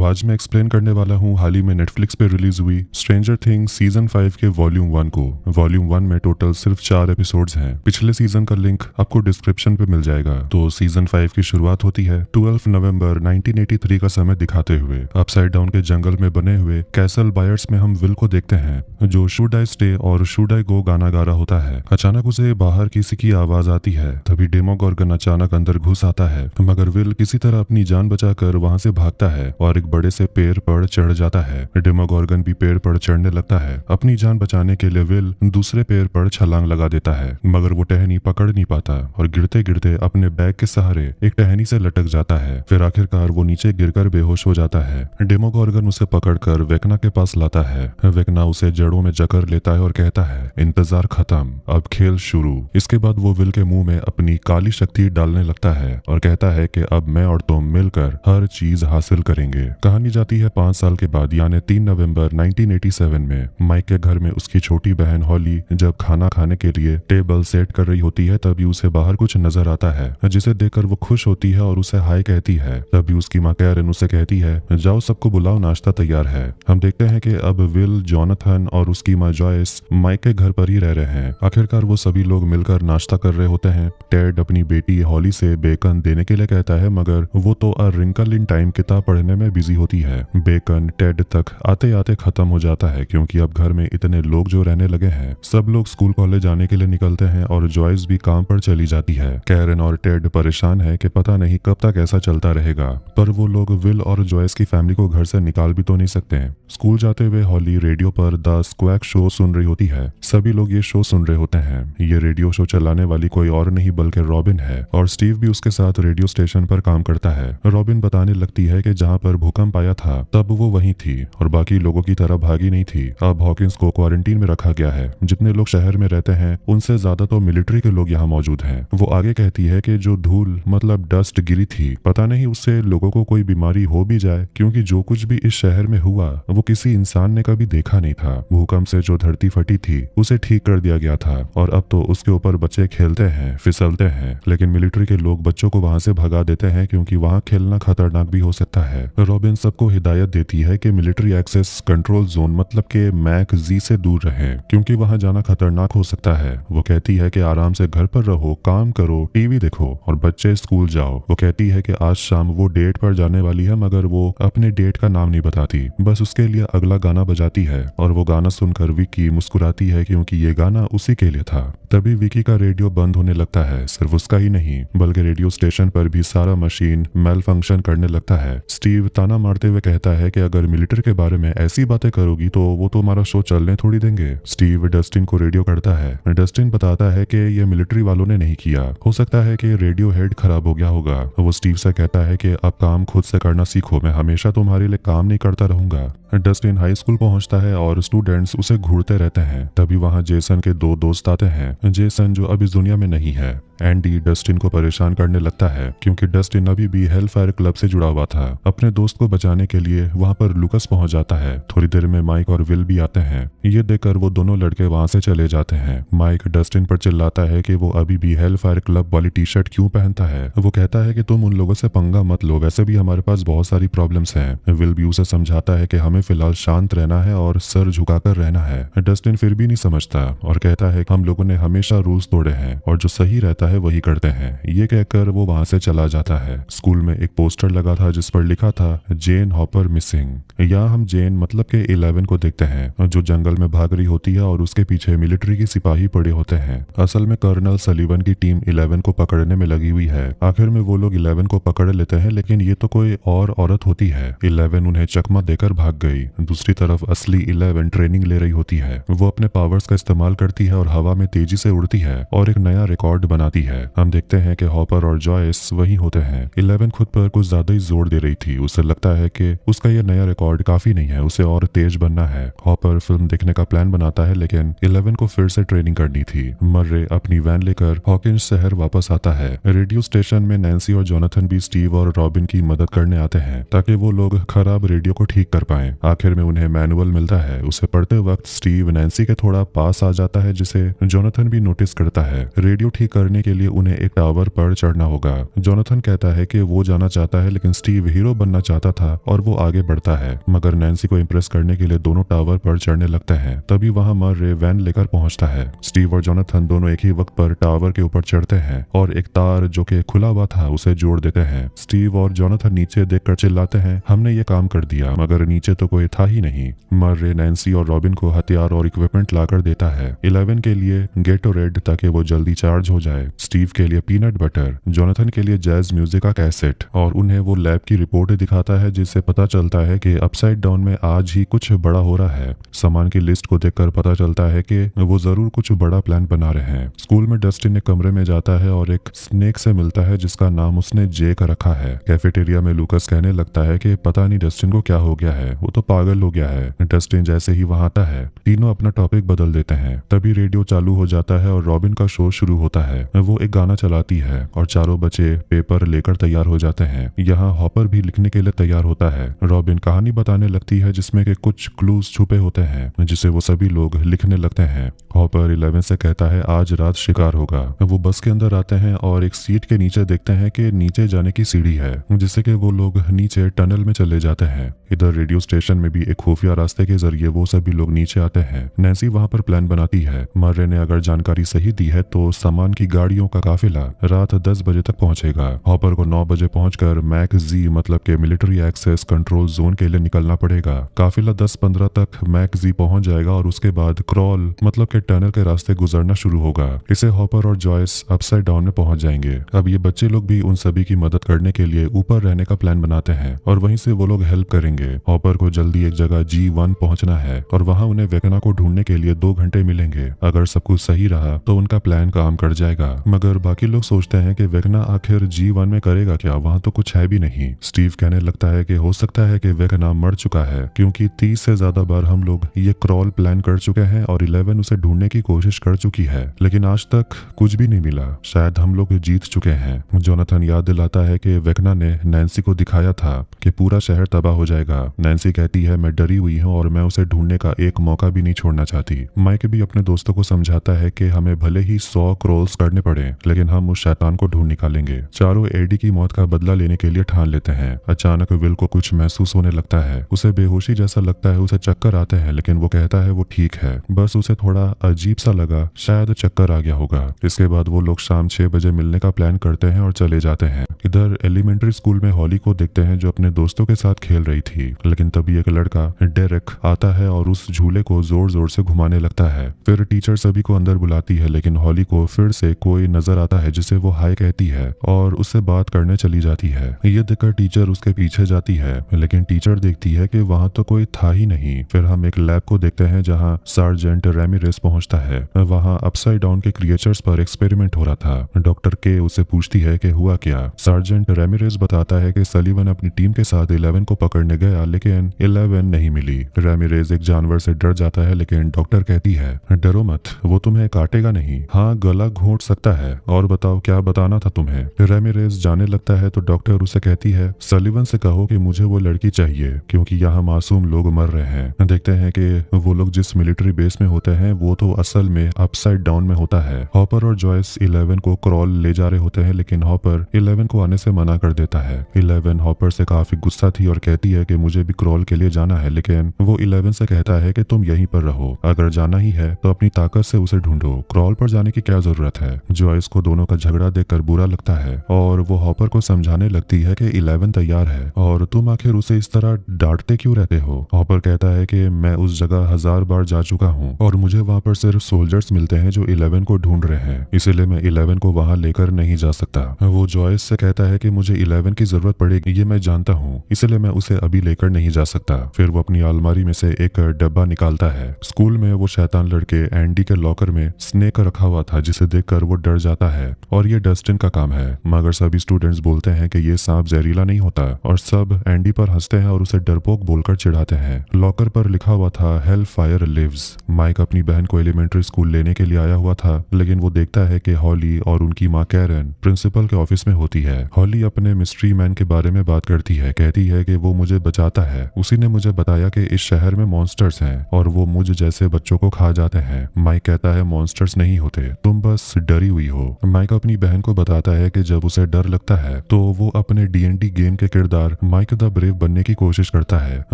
आज मैं एक्सप्लेन करने वाला हूँ हाल ही में नेटफ्लिक्स पे रिलीज हुई स्ट्रेंजर थिंग्स सीजन 5 के वॉल्यूम 1 को। वॉल्यूम 1 में टोटल सिर्फ 4 एपिसोड्स हैं। पिछले सीजन का लिंक आपको डिस्क्रिप्शन पे मिल जाएगा। तो सीजन 5 की शुरुआत होती है 12 नवंबर 1983 का समय दिखाते हुए अपसाइड डाउन के जंगल में बने हुए कैसल बायर्स में हम विल को देखते हैं जो शुड आई स्टे और शुड आई गो गाना गा रहा होता है। अचानक उसे बाहर किसी की आवाज आती है। तभी डेमोगोर्गन अचानक अंदर घुस आता है, मगर विल किसी तरह अपनी जान बचाकर वहां से भागता है और एक बड़े से पेड़ पर चढ़ जाता है। डेमोगोर्गन भी पेड़ पर चढ़ने लगता है। अपनी जान बचाने के लिए विल दूसरे पेड़ पर छलांग लगा देता है, मगर वो टहनी पकड़ नहीं पाता और गिरते गिरते अपने बैग के सहारे एक टहनी से लटक जाता है। फिर आखिरकार वो नीचे गिरकर बेहोश हो जाता है। डेमोगोर्गन उसे पकड़कर वेकना के पास लाता है। वेकना उसे जड़ों में जकड़ लेता है और कहता है, इंतजार खत्म, अब खेल शुरू। इसके बाद वो विल के मुंह में अपनी काली शक्ति डालने लगता है और कहता है कि अब मैं और तुम मिलकर हर चीज हासिल करेंगे। कहानी जाती है 5 साल के बाद, यानी 3 नवंबर 1987 में। माइक के घर में उसकी छोटी बहन हॉली जब खाना खाने के लिए टेबल सेट कर रही होती है, तभी उसे बाहर कुछ नजर आता है जिसे देखकर वो खुश होती है और उसे हाय कहती है। तभी उसकी माँ कैरन उसे कहती है, जाओ सबको बुलाओ, नाश्ता तैयार है। हम देखते हैं कि अब विल, जॉनथन और उसकी माँ जॉयस माइक के घर पर ही रह रहे हैं। आखिरकार वो सभी लोग मिलकर नाश्ता कर रहे होते हैं। टेड अपनी बेटी हॉली से बेकन देने के लिए कहता है, मगर वो तो अ रिंकल इन टाइम किताब पढ़ने में बिजी होती है। बेकन टेड तक आते आते खत्म हो जाता है, क्योंकि अब घर में इतने लोग जो रहने लगे हैं। सब लोग स्कूल कॉलेज जाने के लिए निकलते हैं और जॉयस भी काम पर चली जाती है। कैरन और टेड परेशान है कि पता नहीं कब तक ऐसा चलता रहेगा, पर वो लोग विल और जॉयस की फैमिली को घर से निकाल भी तो नहीं सकते। स्कूल जाते हुए हॉली रेडियो पर द स्क्वैक शो सुन रही होती है। सभी लोग ये शो सुन रहे होते हैं। ये रेडियो शो चलाने वाली कोई और नहीं बल्कि रॉबिन है, और स्टीव भी उसके साथ रेडियो स्टेशन पर काम करता है। रॉबिन बताने लगती है कि जहाँ पर भूकंप आया था तब वो वहीं थी और बाकी लोगों की तरह भागी नहीं थी। अब हॉकिंस को क्वारंटीन में रखा गया है। जितने लोग शहर में रहते हैं उनसे ज्यादा तो मिलिट्री के लोग यहाँ मौजूद हैं। वो आगे कहती है कि जो धूल मतलब डस्ट गिरी थी, पता नहीं उससे लोगों को कोई बीमारी हो भी जाए, क्योंकि जो कुछ भी इस शहर में हुआ वो किसी इंसान ने कभी देखा नहीं था। भूकंप से जो धरती फटी थी उसे ठीक कर दिया गया था और अब तो उसके ऊपर बच्चे खेलते हैं, फिसलते हैं, लेकिन मिलिट्री के लोग बच्चों को वहां से भगा देते हैं क्योंकि वहां खेलना खतरनाक भी हो सकता है। रॉबिन सबको हिदायत देती है कि मिलिट्री एक्सेस कंट्रोल जोन मतलब के मैक जी से दूर रहें, क्योंकि वहां जाना खतरनाक हो सकता है। वो कहती है कि आराम से घर पर रहो, काम करो, टीवी देखो और बच्चे स्कूल जाओ। वो कहती है कि आज शाम वो डेट पर जाने वाली है, मगर वो अपने डेट का नाम नहीं बताती, बस उसके लिए अगला गाना बजाती है और वो गाना सुनकर विकी मुस्कुराती है क्योंकि ये गाना उसी के लिए था। तभी विकी का रेडियो बंद होने लगता है। सिर्फ उसका ही नहीं बल्कि रेडियो स्टेशन पर भी सारा मशीन मेल फंक्शन करने लगता है। स्टीव ताना मारते हुए कहता है कि अगर मिलिट्री के बारे में ऐसी बातें करोगी तो वो तो हमारा शो चलने थोड़ी देंगे। स्टीव डस्टिन को रेडियो करता है। डस्टिन बताता है कि ये मिलिट्री वालों ने नहीं किया, हो सकता है कि रेडियो हेड खराब हो गया होगा। वो स्टीव से कहता है कि अब काम खुद से करना सीखो, मैं हमेशा तुम्हारे लिए काम नहीं करता रहूंगा। डस्टिन हाई स्कूल पहुंचता है और स्टूडेंट्स उसे घूरते रहते हैं। तभी वहां जेसन के 2 दोस्त आते हैं। जेसन जो अब इस दुनिया में नहीं है। एंडी डस्टिन को परेशान करने लगता है क्योंकि डस्टिन अभी भी हेलफायर क्लब से जुड़ा हुआ था। अपने दोस्त को बचाने के लिए वहां पर लुकस पहुंच जाता है। थोड़ी देर में माइक और विल भी आते हैं। ये देखकर वो दोनों लड़के वहां से चले जाते हैं। माइक डस्टिन पर चिल्लाता है कि वो अभी भी हेलफायर क्लब वाली टी शर्ट क्यों पहनता है। वो कहता है कि तुम उन लोगों से पंगा मत लो, वैसे भी हमारे पास बहुत सारी प्रॉब्लम्स हैं। विल भी उसे समझाता है कि हमें फिलहाल शांत रहना है और सर झुकाकर रहना है। डस्टिन फिर भी नहीं समझता और कहता है हम लोगों ने हमेशा रूल्स तोड़े हैं और जो सही रहता है वही करते हैं। ये कहकर वो वहां से चला जाता है। स्कूल में एक पोस्टर लगा था जिस पर लिखा था जेन हॉपर मिसिंग। यहाँ हम जेन मतलब के 11 को देखते हैं जो जंगल में भाग रही होती है और उसके पीछे मिलिट्री की सिपाही पड़े होते हैं। असल में कर्नल सलीवन की टीम 11 को पकड़ने में लगी हुई है। आखिर में वो लोग 11 को पकड़ लेते हैं, लेकिन ये तो कोई और औरत होती है। 11 उन्हें चकमा देकर भाग गई। दूसरी तरफ असली 11 ट्रेनिंग ले रही होती है। वो अपने पावर्स का इस्तेमाल करती है और हवा में तेजी से उड़ती है और एक नया रिकॉर्ड बनाती है। हम देखते हैं कि हॉपर और जॉयस वही होते हैं। 11 खुद पर कुछ ज्यादा ही जोर दे रही थी। उसे लगता है कि उसका ये नया रिकॉर्ड काफी नहीं है, उसे और तेज बनना है। हॉपर फिल्म देखने का प्लान बनाता है, लेकिन 11 को फिर से ट्रेनिंग करनी थी। मर्रे अपनी वैन लेकर हॉकिंस शहर वापस आता है। रेडियो स्टेशन में नैन्सी और जोनाथन भी स्टीव और रॉबिन की मदद करने आते हैं ताकि वो लोग खराब रेडियो को ठीक कर पाएं। आखिर में उन्हें मैनुअल मिलता है। उसे पढ़ते वक्त स्टीव नैन्सी के थोड़ा पास आ जाता है, जिसे जोनाथन भी नोटिस करता है। रेडियो ठीक करने के लिए उन्हें एक टावर पर चढ़ना होगा। जोनाथन कहता है कि वो जाना चाहता है लेकिन स्टीव हीरो बनना चाहता था और वो आगे बढ़ता है, मगर नैन्सी को इम्प्रेस करने के लिए दोनों टावर पर चढ़ने लगते हैं। तभी वहां मर्रे वैन लेकर पहुंचता है। स्टीव और जोनाथन दोनों एक ही वक्त पर टावर के ऊपर चढ़ते हैं और एक तार जो कि खुला हुआ था उसे जोड़ देते हैं। स्टीव और जोनाथन नीचे देखकर चिल्लाते हैं, हमने ये काम कर दिया, मगर नीचे तो कोई था ही नहीं। मर्रे नैन्सी और रॉबिन को हथियार और इक्विपमेंट लाकर देता है। 11 के लिए गेटोरेड ताकि वो जल्दी चार्ज हो जाए, स्टीव के लिए पीनट बटर, जोनाथन के लिए जैज म्यूजिक का कैसेट, और उन्हें वो लैब की रिपोर्ट दिखाता है जिससे पता चलता है कि अपसाइड डाउन में आज ही कुछ बड़ा हो रहा है। सामान की लिस्ट को देखकर पता चलता है कि वो जरूर कुछ बड़ा प्लान बना रहे हैं। स्कूल में डस्टिन एक कमरे में जाता है और एक स्नेक से मिलता है जिसका नाम उसने जेक रखा है। कैफेटेरिया में लूकस कहने लगता है कि पता नहीं डस्टिन को क्या हो गया है, वो तो पागल हो गया है। डस्टिन जैसे ही वहां आता है तीनों अपना टॉपिक बदल देते हैं। तभी रेडियो चालू हो जाता है और रॉबिन का शो शुरू होता है। वो एक गाना चलाती है और चारों बच्चे पेपर लेकर तैयार हो जाते हैं। यहाँ हॉपर भी लिखने के लिए तैयार होता है। रॉबिन कहानी बताने लगती है जिसमें के कुछ क्लूज छुपे होते हैं जिसे वो सभी लोग लिखने लगते हैं। हॉपर 11 से कहता है आज रात शिकार होगा। वो बस के अंदर आते हैं और एक सीट के नीचे देखते हैं कि नीचे जाने की सीढ़ी है जिससे कि वो लोग नीचे टनल में चले जाते हैं। इधर रेडियो स्टेशन में भी एक खुफिया रास्ते के जरिए वो सभी लोग नीचे आते हैं। नैन्सी वहां पर प्लान बनाती है। मर्रे ने अगर जानकारी सही दी है तो सामान की गाड़ियों का काफिला रात 10 बजे तक पहुंचेगा। हॉपर को 9 बजे पहुंचकर मैक जी मतलब के मिलिट्री एक्सेस कंट्रोल जोन के लिए निकलना पड़ेगा। काफिला 10-15 तक मैक जी पहुंच जाएगा और उसके बाद क्रॉल मतलब के टनल के रास्ते गुजरना शुरू होगा। इसे हॉपर और जॉयस अपसाइड डाउन में पहुंच जाएंगे। अब ये बच्चे लोग भी उन सभी की मदद करने के लिए ऊपर रहने का प्लान बनाते हैं और वहीं से वो लोग हेल्प करेंगे। हॉपर को जल्दी एक जगह G1 पहुंचना है और वहां उन्हें वेकना को ढूंढने के लिए 2 घंटे मिलेंगे। अगर सब कुछ सही रहा तो उनका प्लान काम कर जाएगा, मगर बाकी लोग सोचते हैं कि वेकना आखिर G1 में करेगा क्या, वहां तो कुछ है भी नहीं। स्टीव कहने लगता है कि हो सकता है कि वेकना मर चुका है क्योंकि 30 से ज्यादा बार हम लोग ये क्रॉल प्लान कर चुके हैं और 11 उसे ढूंढने की कोशिश कर चुकी है, लेकिन आज तक कुछ भी नहीं मिला। शायद हम लोग जीत चुके हैं। जोनाथन याद दिलाता है कि वेकना ने नैन्सी को दिखाया था कि पूरा शहर तबाह हो जाएगा। नैन्सी कहती है मैं डरी हुई हूँ और मैं उसे ढूंढने का एक मौका भी नहीं छोड़ना चाहती। माइक भी अपने दोस्तों को समझाता है कि हमें भले ही 100 क्रॉल्स करने पड़े लेकिन हम उस शैतान को ढूंढ निकालेंगे। चारों एडी की मौत का बदला लेने के लिए ठान लेते हैं। अचानक विल को कुछ महसूस होने लगता है। उसे बेहोशी जैसा लगता है, उसे चक्कर आते हैं, लेकिन वो कहता है वो ठीक है, बस उसे थोड़ा अजीब सा लगा, शायद चक्कर आ गया होगा। इसके बाद वो लोग शाम 6 बजे मिलने का प्लान करते हैं और चले जाते हैं। इधर एलिमेंट्री स्कूल में हॉली को देखते हैं जो अपने दोस्तों के साथ खेल रही थी, लेकिन तभी एक लड़का डेरेक आता है और उस झूले को जोर जोर से घुमाने लगता है। फिर टीचर सभी को अंदर बुलाती है, लेकिन हॉली को फिर से कोई नजर आता है जिसे वो हाय कहती है और उससे बात करने चली जाती है। ये देखकर टीचर उसके पीछे जाती है, लेकिन टीचर देखती है कि वहाँ तो कोई था ही नहीं। फिर हम एक लैब को देखते हैं जहाँ सार्जेंट रेमिरेस पहुंचता है। वहाँ अपसाइड डाउन के क्रिएचर्स पर एक्सपेरिमेंट हो रहा था। डॉक्टर के उससे पूछती है कि हुआ क्या। सार्जेंट रेमिरेस बताता है कि सलीवन अपनी टीम के साथ 11 को पकड़ने गया लेकिन 11 नहीं मिली। रेमिरेस एक जानवर से डर जाता है, लेकिन डॉक्टर कहती है डरो मत, वो तुम्हें काटेगा नहीं, हाँ गला घोंट सकता है, और बताओ क्या बताना था तुम्हें। रेमिरेस जाने लगता है तो डॉक्टर उसे कहती है सलीवन से कहो कि मुझे वो लड़की चाहिए क्योंकि यहाँ मासूम लोग मर रहे हैं। देखते हैं कि वो लोग जिस मिलिट्री बेस में होते हैं वो तो असल में अपसाइड डाउन में होता है। हॉपर और जॉयस 11 को क्रॉल ले जा रहे होते हैं, लेकिन हॉपर 11 को आने से मना कर देता है। 11 हॉपर से काफी गुस्सा थी और कहती है कि मुझे भी क्रॉल के लिए जाना है, लेकिन वो 11 से कहता है कि तुम यहीं पर रहो, अगर जाना ही है तो अपनी ताकत से उसे ढूंढो, क्रॉल पर जाने की क्या जरूरत है। जॉयस को दोनों का झगड़ा देखकर बुरा लगता है और वो हॉपर को समझाने लगती है कि 11 तैयार है और तुम आखिर उसे इस तरह डांटते क्यों रहते हो। हॉपर कहता है कि मैं उस जगह 1000 बार जा चुका हूँ और मुझे वहाँ पर सिर्फ सोल्जर्स मिलते हैं जो 11 को ढूंढ रहे हैं, इसीलिए मैं 11 को वहाँ लेकर नहीं जा सकता। वो जॉयस से कहता है कि मुझे 11 की जरूरत पड़ेगी, ये मैं जानता हूँ, इसलिए मैं उसे अभी लेकर नहीं जा सकता। फिर वो अपनी अलमारी में से एक डब्बा निकालता है। स्कूल में वो शैतान लड़के एंडी के लॉकर में स्नेक रखा हुआ था जिसे देखकर वो डर जाता है और ये डस्टिन का काम है, मगर सभी स्टूडेंट्स बोलते हैं कि ये सांप जहरीला नहीं होता और सब एंडी पर हंसते हैं और उसे डरपोक बोलकर चिढ़ाते हैं। लॉकर पर लिखा हुआ था हेल फायर लिव्स। माइक अपनी बहन को एलिमेंट्री स्कूल लेने के लिए आया हुआ था, लेकिन वो देखता है कि हॉली और उनकी माँ कैरन प्रिंसिपल के ऑफिस में होती है। हॉली अपने मिस्ट्री मैन के बारे में बात करती है, कहती है कि वो मुझे बचाता है, उसी ने मुझे बताया कि इस शहर में मॉन्स्टर्स हैं और वो मुझ जैसे बच्चों को खा जाते हैं। माइक कहता है मॉन्स्टर्स नहीं होते, तुम बस डरी हुई हो। माइक अपनी बहन को बताता है कि जब उसे डर लगता है तो वो अपने D&D गेम के किरदार माइक द ब्रेव बनने की कोशिश करता है।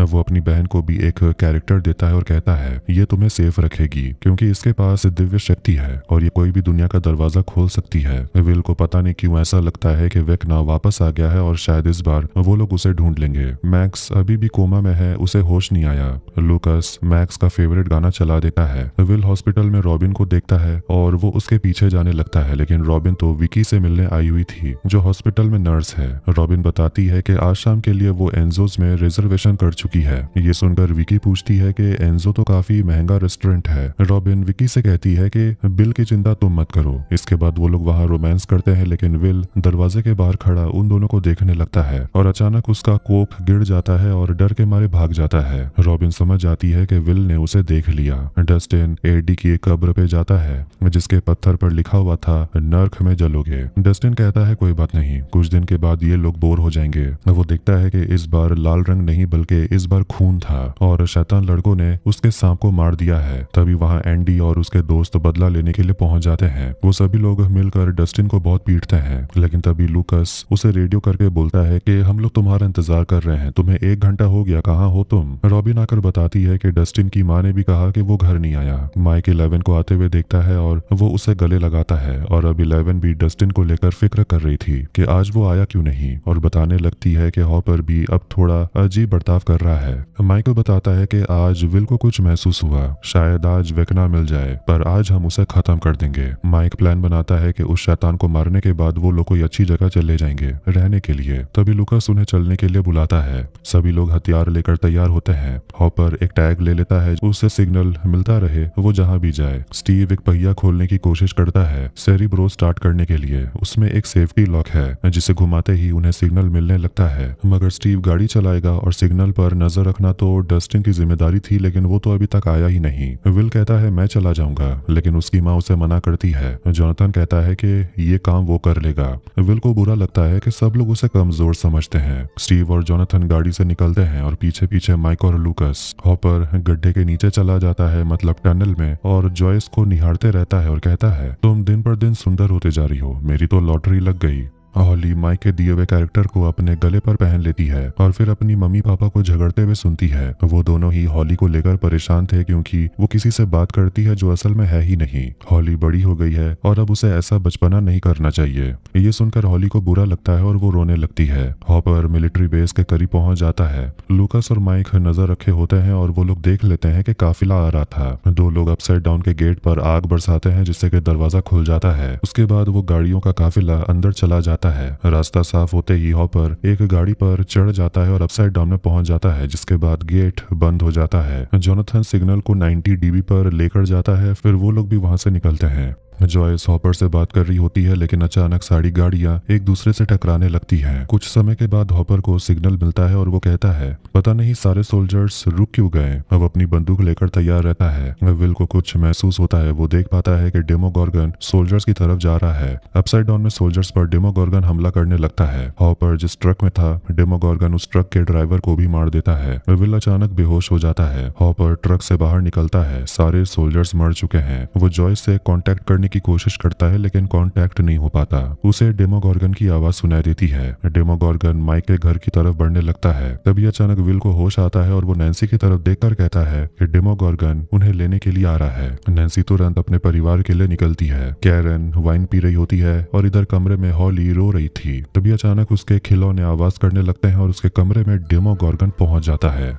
वो अपनी बहन को भी एक कैरेक्टर देता है और कहता है ये तुम्हें सेफ रखेगी क्योंकि इसके पास दिव्य शक्ति है और ये कोई भी दुनिया का दरवाजा खोल सकती है। विल को पता नहीं क्यों ऐसा लगता है कि वेकना वापस आ गया है और शायद इस बार वो लोग उसे ढूंढ लेंगे। मैक्स अभी भी कोमा में है, उसे होश नहीं आया। लूकस मैक्स का फेवरेट गाना चला देता है। विल हॉस्पिटल में रॉबिन को देखता है और वो उसके पीछे जाने लगता है, लेकिन रॉबिन तो विकी से मिलने आई हुई थी जो हॉस्पिटल में नर्स है। रॉबिन बताती है कि आज शाम के लिए वो एंजोज में रिजर्वेशन कर चुकी है। ये सुनकर विकी पूछती है कि एंजो तो काफी महंगा रेस्टोरेंट है। रॉबिन विकी से कहती है कि बिल की चिंता तुम मत करो। इसके बाद वो लोग वहाँ रोमांस करते हैं, लेकिन विल दरवाजे के बाहर खड़ा उन दोनों को देखने लगता है और अचानक उसका कोक गिर जाता है और डर के मारे भाग जाता है। रॉबिन समझ जाती है कि विल ने उसे देख लिया। डस्टिन एडी की एक कब्र पे जाता है जिसके पत्थर पर लिखा हुआ था नर्क में जलोगे। डस्टिन कहता है कोई बात नहीं, कुछ दिन के बाद ये लोग बोर हो जाएंगे। वो देखता है कि इस बार लाल रंग नहीं बल्कि इस बार खून था और शैतान लड़कों ने उसके सांप को मार दिया है। तभी वहाँ एंडी और उसके दोस्त बदला लेने के लिए पहुंच जाते हैं। वो सभी लोग मिलकर डस्टिन को बहुत पीटते हैं, लेकिन तभी लूकस उसे रेडियो करके बोलता है कि हम लोग तुम्हारा इंतजार कर रहे हैं, तुम्हें 1 घंटा हो गया, कहाँ हो तुम। रॉबिन आकर बताती है कि डस्टिन की माँ ने भी कहा कि वो घर नहीं आया। माइक 11 को आते हुए देखता है और वो उसे गले लगाता है और अब 11 भी डस्टिन को लेकर फिक्र कर रही थी कि आज वो आया क्यों नहीं, और बताने लगती है कि हॉपर भी अब थोड़ा अजीब बर्ताव कर रहा है। माइकल बताता है कि आज विल को कुछ महसूस हुआ, शायद आज वेकना मिल जाए, पर आज हम उसे खत्म कर देंगे। माइक प्लान बनाता है कि उस शैतान को मारने के बाद वो लोग कोई अच्छी जगह चले जाएंगे रहने के लिए। तभी लूकस उन्हें चलने के लिए बुलाता है। सभी लोग हथियार लेकर तैयार होते हैं। हॉपर एक टैग ले लेता है, उससे सिग्नल मिलता रहे वो जहाँ भी जाए। स्टीव एक पहिया खोलने की कोशिश करता है सेरिब्रो स्टार्ट करने के लिए। उसमें एक सेफ्टी लॉक है जिसे घुमाते ही उन्हें सिग्नल मिलने लगता है, मगर स्टीव गाड़ी चलाएगा और सिग्नल पर नजर रखना तो डस्टिन की जिम्मेदारी थी, लेकिन वो तो अभी तक आया ही नहीं। विल कहता है मैं चला जाऊंगा, लेकिन उसकी माँ उसे मना करती है। जोनाथन कहता है कि ये काम वो कर लेगा। विल को बुरा लगता है कि सब लोग उसे कमजोर समझते हैं। स्टीव और जोनाथन गाड़ी से निकलते हैं और पीछे पीछे माइक और लूकस। हॉपर गड्ढे के नीचे चला जाता है, मतलब टनल में, और जॉयस को निहारते रहता है और कहता है तुम दिन पर दिन सुंदर होते जा रही हो, मेरी तो लॉटरी लग गई। हॉली माइक के दिए हुए कैरेक्टर को अपने गले पर पहन लेती है और फिर अपनी मम्मी पापा को झगड़ते हुए सुनती है। वो दोनों ही हॉली को लेकर परेशान थे क्योंकि वो किसी से बात करती है जो असल में है ही नहीं। हॉली बड़ी हो गई है और अब उसे ऐसा बचपना नहीं करना चाहिए। ये सुनकर हॉली को बुरा लगता है और वो रोने लगती है। हॉपर मिलिट्री बेस के करीब पहुंच जाता है। लूकस और माइक नजर रखे होते हैं और वो लोग देख लेते हैं कि काफिला आ रहा था। 2 लोग अपसाइड डाउन के गेट पर आग बरसाते हैं जिससे कि दरवाजा खुल जाता है। उसके बाद वो गाड़ियों का काफिला अंदर चला जाता है। रास्ता साफ होते ही हॉपर एक गाड़ी पर चढ़ जाता है और अपसाइड डाउन में पहुंच जाता है, जिसके बाद गेट बंद हो जाता है। जोनाथन सिग्नल को 90 dB पर लेकर जाता है, फिर वो लोग भी वहां से निकलते हैं। जॉयस हॉपर से बात कर रही होती है, लेकिन अचानक सारी गाड़ियां एक दूसरे से टकराने लगती हैं। कुछ समय के बाद हॉपर को सिग्नल मिलता है और वो कहता है पता नहीं सारे सोल्जर्स रुक क्यों गए। अब अपनी बंदूक लेकर तैयार रहता है। विल को कुछ महसूस होता है। वो देख पाता है कि डेमोगॉर्गन सोल्जर्स की तरफ जा रहा है। अपसाइड डाउन में सोल्जर्स पर डेमोगॉर्गन हमला करने लगता है। हॉपर जिस ट्रक में था, डेमोगॉर्गन उस ट्रक के ड्राइवर को भी मार देता है। विल अचानक बेहोश हो जाता है। हॉपर ट्रक से बाहर निकलता है। सारे सोल्जर्स मर चुके हैं। वो जॉयस से कॉन्टेक्ट करने की कोशिश करता है, लेकिन कांटेक्ट नहीं हो पाता। उसे डेमोगॉर्गन की आवाज सुनाई देती है। डेमोगॉर्गन माइक के घर की तरफ बढ़ने लगता है। तभी अचानक विल को होश आता है और वो नैन्सी की तरफ देखकर कहता है कि डेमोगॉर्गन उन्हें लेने के लिए आ रहा है। नैन्सी तुरंत अपने परिवार के लिए निकलती है। कैरन वाइन पी रही होती है और इधर कमरे में हॉली रो रही थी। तभी अचानक उसके खिलौने आवाज करने लगते हैं और उसके कमरे में डेमोगॉर्गन पहुंच जाता है।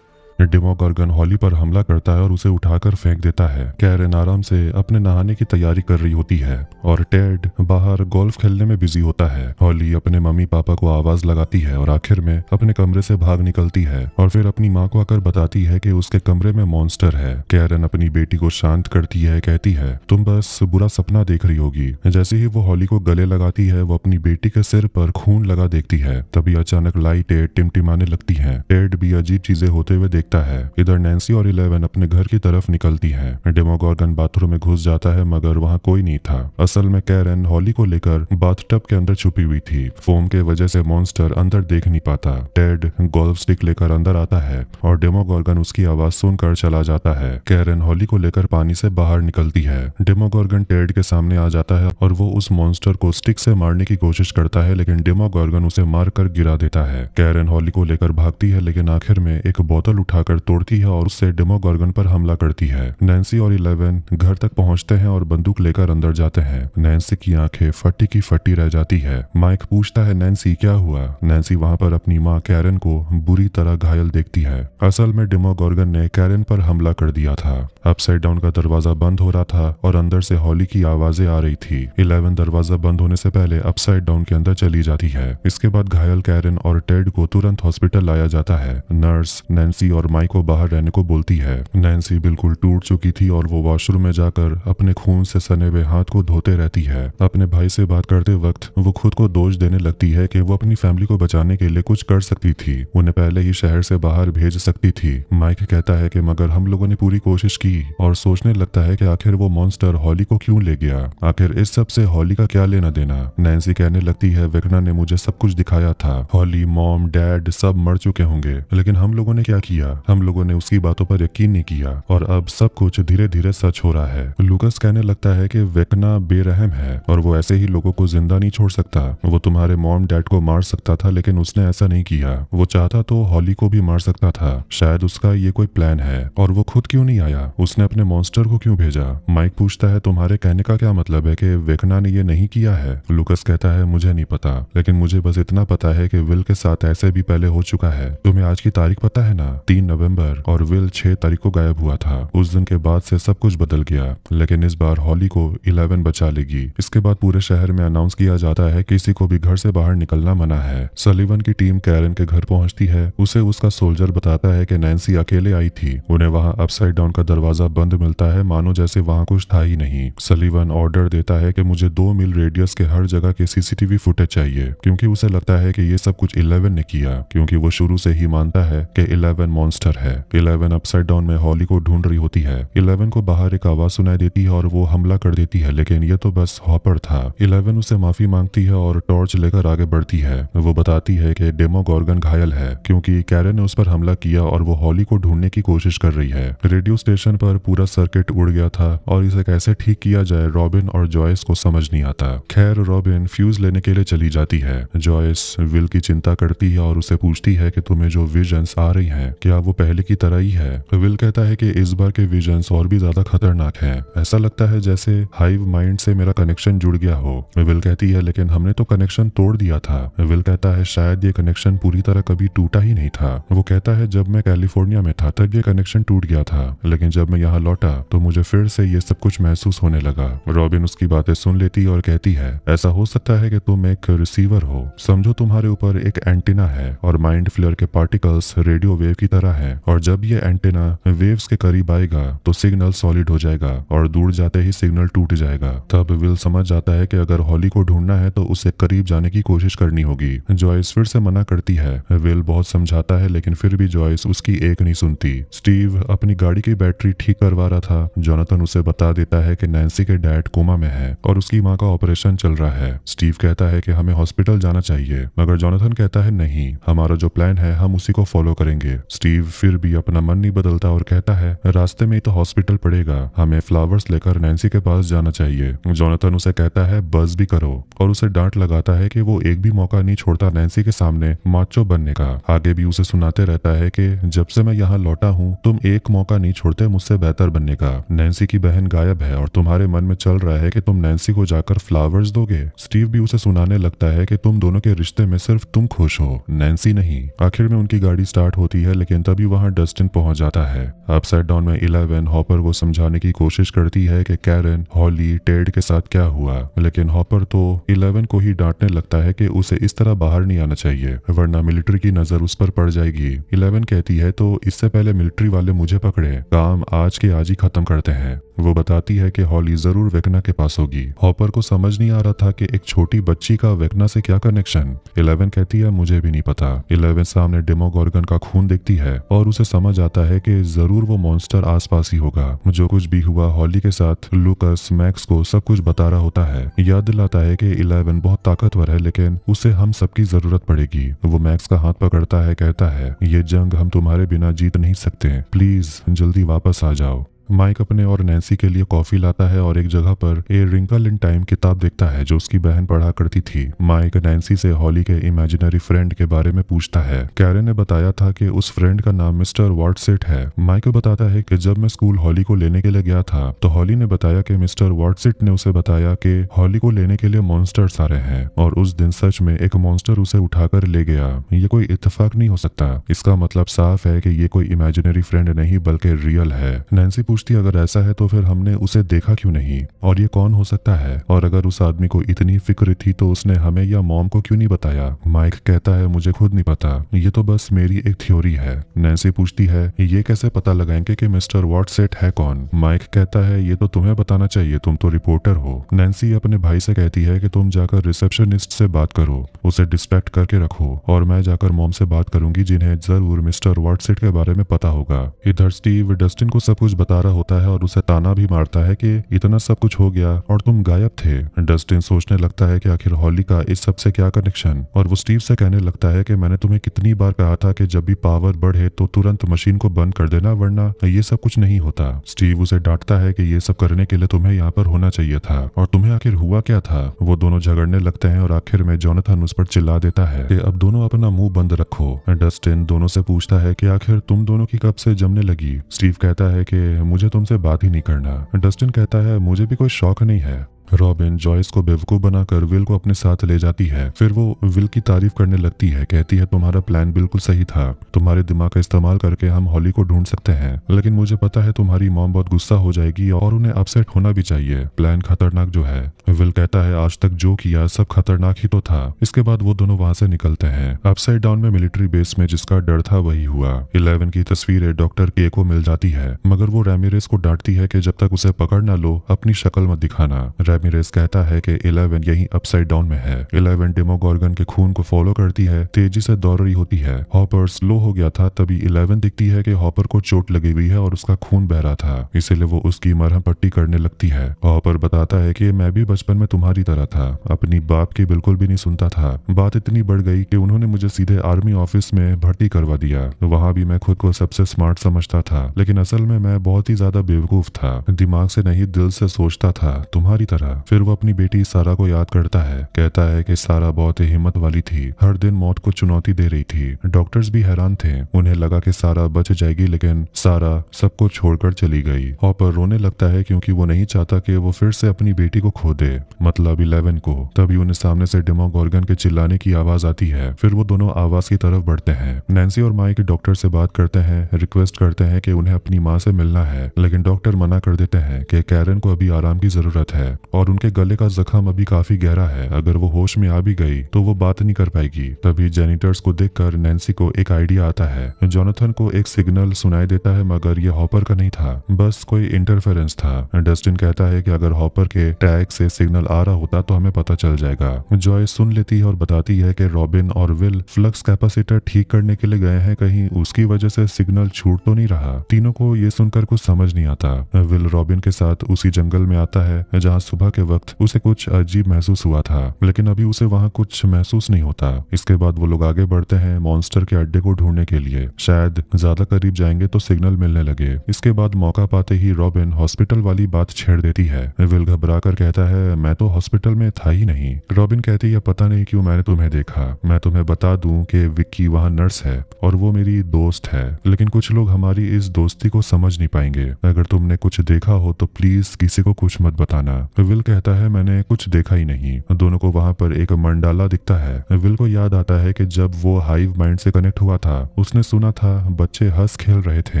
डेमोगॉर्गन हॉली पर हमला करता है और उसे उठाकर फेंक देता है। कैरन आराम से अपने नहाने की तैयारी कर रही होती है और टेड बाहर गोल्फ खेलने में बिजी होता है। हॉली अपने मम्मी पापा को आवाज लगाती है और आखिर में अपने कमरे से भाग निकलती है और फिर अपनी माँ को आकर बताती है कि उसके कमरे में मॉन्स्टर है। कैरन अपनी बेटी को शांत करती है, कहती है तुम बस बुरा सपना देख रही होगी। जैसे ही वो हॉली को गले लगाती है, वो अपनी बेटी के सिर पर खून लगा देखती है। तभी अचानक लाइटें टिमटिमाने लगती है। टेड भी अजीब चीजें होते हुए दिखता है। इधर नैन्सी और 11 अपने घर की तरफ निकलती है। डेमोगोर्गन बाथरूम में घुस जाता है मगर वहाँ कोई नहीं था। असल में कैरन हॉली को लेकर बाथटब के अंदर छुपी हुई थी। फोम के वजह से मॉन्स्टर अंदर देख नहीं पाता। टेड गोल्फ स्टिक लेकर अंदर आता है और डेमोगोर्गन उसकी आवाज सुनकर चला जाता है। कैरन हॉली को लेकर पानी से बाहर निकलती है। डेमोगोर्गन टेड के सामने आ जाता है और वो उस मॉन्स्टर को स्टिक से मारने की कोशिश करता है, लेकिन डेमोगोर्गन उसे मारकर गिरा देता है। कैरन हॉली को लेकर भागती है, लेकिन आखिर में एक बोतल उठाकर तोड़ती है और उससे डेमोगोर्गन पर हमला करती है। नैन्सी और 11 घर तक पहुंचते हैं और बंदूक लेकर अंदर जाते हैं। नैन्सी की आंखें फटी की फटी रह जाती है। माइक पूछता है, नैन्सी क्या हुआ? नैन्सी वहां पर अपनी माँ कैरन को बुरी तरह घायल देखती है। असल में डेमोगोर्गन ने कैरन पर हमला कर दिया था। अपसाइड डाउन का दरवाजा बंद हो रहा था और अंदर से हॉली की आवाजें आ रही थी। 11 दरवाजा बंद होने से पहले अपसाइड डाउन के अंदर चली जाती है। इसके बाद घायल कैरन और टेड को तुरंत हॉस्पिटल लाया जाता है। नर्स नैन्सी और माइक को बाहर रहने को बोलती है। नैन्सी बिल्कुल टूट चुकी थी और वो वॉशरूम में जाकर अपने खून से सने हुए हाथ को धोते रहती है। अपने भाई से बात करते वक्त वो खुद को दोष देने लगती है कि वो अपनी फैमिली को बचाने के लिए कुछ कर सकती थी, उन्हें पहले ही शहर से बाहर भेज सकती थी। माइक कहता है कि मगर हम लोगों ने पूरी कोशिश की, और सोचने लगता है कि आखिर वो मॉन्स्टर हॉली को क्यों ले गया, आखिर इस सब से हॉली का क्या लेना देना। नैन्सी कहने लगती है, वेकना ने मुझे सब कुछ दिखाया था, हॉली मॉम डैड सब मर चुके होंगे, लेकिन हम लोगों ने क्या किया? हम लोगों ने उसकी बातों पर यकीन नहीं किया और अब सब कुछ धीरे धीरे सच हो रहा है। लूकस कहने लगता है कि वेकना बेरहम है और वो ऐसे ही लोगों को जिंदा नहीं छोड़ सकता। वो तुम्हारे मॉम डैड को मार सकता था, लेकिन उसने ऐसा नहीं किया। वो चाहता तो हॉली को भी मार सकता था। शायद उसका ये कोई प्लान है। और वो खुद क्यों नहीं आया? उसने अपने मॉन्स्टर को क्यों भेजा? माइक पूछता है, तुम्हारे कहने का क्या मतलब है कि वेकना ने ये नहीं किया है? लूकस कहता है, मुझे नहीं पता, लेकिन मुझे बस इतना पता है कि विल के साथ ऐसे भी पहले हो चुका है। तुम्हें आज की तारीख पता है ना? 3 नवंबर, और विल 6 तारीख को गायब हुआ था। उस दिन के बाद से सब कुछ बदल गया, लेकिन इस बार हॉली को 11 बचा लेगी। इसके बाद पूरे शहर में अनाउंस किया जाता है किसी को भी घर से बाहर निकलना मना है। सलीवन की टीम कैरन के घर पहुंचती है। उसे उसका सोल्जर बताता है कि नैन्सी अकेले आई थी। उन्हें वहां अपसाइड डाउन का दरवाजा बंद मिलता है, मानो जैसे वहां कुछ था ही नहीं। सलीवन ऑर्डर देता है कि मुझे 2 मील रेडियस के हर जगह के सीसीटीवी फुटेज चाहिए, क्योंकि उसे लगता है कि ये सब कुछ 11 ने किया, क्योंकि वो शुरू से ही मानता है कि 11 मॉन्स्टर है। 11 अपसाइड डाउन में हॉली को ढूंढ रही होती है। 11 को बाहर एक आवाज सुनाई देती है और वो हमला कर देती है, लेकिन ये तो बस हॉपर था। 11 उसे माफी मांगती है और टॉर्च लेकर आगे बढ़ती है। वो बताती है कि डेमोगोर्गन घायल है क्योंकि कैरन ने उस पर हमला किया और वो हॉली को ढूंढने की कोशिश कर रही है। रेडियो स्टेशन पर पूरा सर्किट उड़ गया था और इसे कैसे ठीक किया जाए रॉबिन और जॉयस को समझ नहीं आता। खैर रॉबिन फ्यूज लेने के लिए चली जाती है। जॉयस विल की चिंता करती है और उसे पूछती है कि तुम्हें जो विजन्स आ रही हैं, क्या वो पहले की तरह ही है? विल कहता है कि इस बार के विजन्स और भी ज्यादा खतरनाक हैं। ऐसा लगता है जैसे हाइव माइंड से मेरा कनेक्शन जुड़ गया हो। विल कहती है, लेकिन हमने तो कनेक्शन तोड़ दिया था। विल कहता है, शायद ये कनेक्शन पूरी तरह कभी टूटा ही नहीं था। वो कहता है, जब मैं कैलिफोर्निया में था तब ये कनेक्शन टूट गया था, लेकिन जब मैं यहाँ लौटा तो मुझे फिर से ये सब कुछ महसूस होने लगा। रॉबिन उसकी बातें सुन लेती और कहती है, ऐसा हो सकता है कि तुम एक रिसीवर हो। समझो तुम्हारे ऊपर एक एंटीना है और माइंड फ्लेयर के पार्टिकल्स रेडियो वेव की तरह है, और जब ये एंटीना वेव्स के करीब आएगा तो सिग्नल सॉलिड हो जाएगा और दूर जाते ही सिग्नल टूट जाएगा। तब विल समझ जाता है कि अगर हॉली को ढूंढना है तो उसे करीब जाने की कोशिश करनी होगी। जॉयस फिर से मना करती है। विल बहुत समझाता है, लेकिन फिर भी जॉयस उसकी एक नहीं सुनती। स्टीव अपनी गाड़ी की बैटरी ठीक करवा रहा था। जोनाथन उसे बता देता है कि नैन्सी के डैड कोमा में है और उसकी माँ का ऑपरेशन चल रहा है। स्टीव कहता है कि हमें हॉस्पिटल जाना चाहिए, मगर जोनाथन कहता है नहीं, हमारा जो प्लान है हम उसी को फॉलो करेंगे। स्टीव फिर भी अपना मन नहीं बदलता और कहता है, रास्ते में ही तो हॉस्पिटल पड़ेगा, हमें फ्लावर्स लेकर नैन्सी के पास जाना चाहिए। जोनाथन उसे कहता है, बस भी करो, और उसे डांट लगाता है कि वो एक भी मौका नहीं छोड़ता नैन्सी के सामने माचो बनने का। आगे भी उसे सुनाते रहता है कि जब से मैं यहाँ लौटा हूँ तुम एक मौका नहीं छोड़ते मुझसे बेहतर बनने का। नैन्सी की बहन गायब है और तुम्हारे मन में चल रहा है कि तुम नैन्सी को जाकर फ्लावर्स दोगे। स्टीव भी उसे सुनाने लगता है कि तुम दोनों के रिश्ते में सिर्फ तुम खुश हो, नैन्सी नहीं। आखिर में उनकी गाड़ी स्टार्ट होती है, लेकिन तभी वहाँ डस्टिन पहुंच जाता है। अपसाइड डाउन में 11 हॉपर को समझाने की कोशिश करती है कि कैरन हॉली टेड के साथ क्या हुआ, लेकिन हॉपर तो 11 को ही डांटने लगता है कि उसे इस तरह बाहर नहीं आना चाहिए वरना मिलिट्री की नजर उस पर पड़ जाएगी। 11 कहती है, तो इससे पहले मिलिट्री वाले मुझे पकड़े, काम आज के आज ही खत्म करते हैं। वो बताती है कि हॉली जरूर वेकना के पास होगी। हॉपर को समझ नहीं आ रहा था कि एक छोटी बच्ची का वेकना से क्या कनेक्शन। 11 कहती है मुझे भी नहीं पता। 11 सामने डेमोगोर्गन का खून देखती है और उसे समझ आता है कि जरूर वो मॉन्स्टर आसपास ही होगा। जो कुछ भी हुआ हॉली के साथ, लूकस मैक्स को सब कुछ बता रहा होता है। याद दिलाता है कि 11 बहुत ताकतवर है लेकिन उसे हम सबकी जरूरत पड़ेगी। वो मैक्स का हाथ पकड़ता है, कहता है ये जंग हम तुम्हारे बिना जीत नहीं सकते, प्लीज जल्दी वापस आ जाओ। माइक अपने और नैन्सी के लिए कॉफी लाता है और एक जगह पर ए रिंकल इन टाइम किताब देखता है जो उसकी बहन पढ़ा करती थी। माइक नैन्सी से हॉली के इमेजिनरी फ्रेंड के बारे में पूछता है। कैरन ने बताया था कि उस फ्रेंड का नाम मिस्टर वॉटसेट है। माइक बताता है कि जब मैं स्कूल हॉली को लेने के लिए गया था तो हॉली ने बताया कि मिस्टर वॉटसेट ने उसे बताया कि हॉली को लेने के लिए मॉन्स्टर्स आ रहे हैं और उस दिन सच में एक मॉन्स्टर उसे उठाकर ले गया। ये कोई इत्तेफाक नहीं हो सकता। इसका मतलब साफ है कि ये कोई इमेजिनरी फ्रेंड नहीं बल्कि रियल है। नैन्सी पूछती अगर ऐसा है तो फिर हमने उसे देखा क्यों नहीं और ये कौन हो सकता है, और अगर उस आदमी को इतनी फिक्र थी तो उसने हमें या मॉम को क्यों नहीं बताया। माइक कहता है मुझे खुद नहीं पता, ये तो बस मेरी एक थ्योरी है। नैन्सी पूछती है ये कैसे पता लगाएंगे कि मिस्टर वॉटसेट है कौन। माइक कहता है ये तो तुम्हें बताना चाहिए, तुम तो रिपोर्टर हो। नैन्सी अपने भाई से कहती है कि तुम जाकर रिसेप्शनिस्ट से बात करो, उसे डिस्ट्रैक्ट करके रखो और मैं जाकर मॉम से बात करूंगी जिन्हें जरूर मिस्टर वॉटसेट के बारे में पता होगा। इधर स्टीव डस्टिन को सब कुछ बता रहा होता है और उसे ताना भी मारता है कि इतना सब कुछ हो गया और तुम गायब थे। डस्टिन सोचने लगता है कि आखिर हॉली का इस सब से क्या कनेक्शन, और वो स्टीव से कहने लगता है कि मैंने तुम्हें कितनी बार कहा था कि जब भी पावर बढ़े तो तुरंत मशीन को बंद कर देना वरना ये सब कुछ नहीं होता। स्टीव उसे डांटता है कि ये सब करने के लिए तुम्हें यहाँ पर होना चाहिए था और तुम्हें आखिर हुआ क्या था। वो दोनों झगड़ने लगते हैं और आखिर में जोनाथन उस पर चिल्ला देता है कि अब दोनों अपना मुंह बंद रखो। डस्टिन दोनों से पूछता है कि आखिर तुम दोनों की कब से जमने लगी। स्टीव कहता है कि मुझे तुमसे बात ही नहीं करना। डस्टिन कहता है मुझे भी कोई शौक नहीं है। रॉबिन जॉयस को बेवकूफ बनाकर विल को अपने साथ ले जाती है। फिर वो विल की तारीफ करने लगती है, कहती है तुम्हारा प्लान बिल्कुल सही था, तुम्हारे दिमाग का इस्तेमाल करके हम हॉली को ढूंढ सकते हैं, लेकिन मुझे पता है तुम्हारी मॉम बहुत गुस्सा हो जाएगी और उन्हें अपसेट होना भी चाहिए। प्लान खतरनाक जो है। विल कहता है आज तक जो किया सब खतरनाक ही तो था। इसके बाद वो दोनों वहां से निकलते हैं। अपसाइड डाउन में मिलिट्री बेस में जिसका डर था वही हुआ। 11 की तस्वीरें डॉक्टर के को मिल जाती है मगर वो रैमिरेस को डांटती है कि जब तक उसे पकड़ ना लो अपनी शक्ल मत दिखाना। रैमिरेस कहता है कि 11 यही अपसाइड डाउन में है। 11 डेमोगोर्गन के खून को फॉलो करती है, तेजी से दौड़ रही होती है। हॉपर स्लो हो गया था तभी 11 दिखती है कि हॉपर को चोट लगी हुई है और उसका खून बह रहा था, इसीलिए वो उसकी मरहम पट्टी करने लगती है। हॉपर बताता है कि मैं भी बचपन में तुम्हारी तरह था, अपनी बाप की बिल्कुल भी नहीं सुनता था। बात इतनी बढ़ गई कि उन्होंने मुझे सीधे आर्मी ऑफिस में भर्ती करवा दिया। वहाँ भी मैं खुद को सबसे स्मार्ट समझता था लेकिन असल में मैं बहुत ही ज्यादा बेवकूफ था, दिमाग से नहीं दिल से सोचता था तुम्हारी तरह। फिर वो अपनी बेटी सारा को याद करता है, कहता है कि सारा बहुत ही हिम्मत वाली थी, हर दिन मौत को चुनौती दे रही थी। डॉक्टर्स भी हैरान थे, उन्हें लगा कि सारा बच जाएगी लेकिन सारा सबको छोड़कर चली गई। हॉपर रोने लगता है क्योंकि वो नहीं चाहता कि वो फिर से अपनी बेटी को खो दे, मतलब 11 को। तभी उन्हें सामने से डेमोगोर्गन के चिल्लाने की आवाज आती है। फिर वो दोनों आवाज की तरफ बढ़ते हैं। नैन्सी और माइक डॉक्टर से बात करते हैं, रिक्वेस्ट करते हैं कि उन्हें अपनी माँ से मिलना है, लेकिन डॉक्टर मना कर देते हैं कि कैरन को अभी आराम की जरूरत है और उनके गले का जख्म अभी काफी गहरा है, अगर वो होश में आ भी गई तो वो बात नहीं कर पाएगी। तभी जेनिटर्स को देखकर नैन्सी को एक आइडिया आता है। जोनाथन को एक सिग्नल सुनाई देता है मगर ये हॉपर का नहीं था, बस कोई इंटरफेरेंस था। डस्टिन कहता है कि अगर हॉपर के टैग से सिग्नल आ रहा होता तो हमें पता चल जाएगा। जॉय सुन लेती है और बताती है कि रॉबिन और विल फ्लक्स कैपेसिटर ठीक करने के लिए गए हैं, कहीं उसकी वजह से सिग्नल छूट तो नहीं रहा। तीनों को ये सुनकर कुछ समझ नहीं आता। विल रॉबिन के साथ उसी जंगल में आता है जहाँ सुबह के वक्त उसे कुछ अजीब महसूस हुआ था, लेकिन अभी उसे वहाँ कुछ महसूस नहीं होता। इसके बाद वो लोग आगे बढ़ते हैं मॉन्स्टर के अड्डे को ढूंढने के लिए। शायद ज्यादा करीब जाएंगे तो सिग्नल मिलने लगे। इसके बाद मौका पाते ही रॉबिन हॉस्पिटल वाली बात छेड़ देती है। विल घबरा कर कहता है मैं तो हॉस्पिटल में था ही नहीं। रॉबिन कहती है पता नहीं क्यों मैंने तुम्हें देखा। मैं तुम्हें बता दूं कि विक्की वहाँ नर्स है और वो मेरी दोस्त है, लेकिन कुछ लोग हमारी इस दोस्ती को समझ नहीं पाएंगे। अगर तुमने कुछ देखा हो तो प्लीज किसी को कुछ मत बताना। विल विल कहता है मैंने कुछ देखा ही नहीं। दोनों को वहाँ पर एक मंडाला दिखता है। विल को याद आता है कि जब वो हाइव माइंड से कनेक्ट हुआ था उसने सुना था बच्चे हंस खेल रहे थे।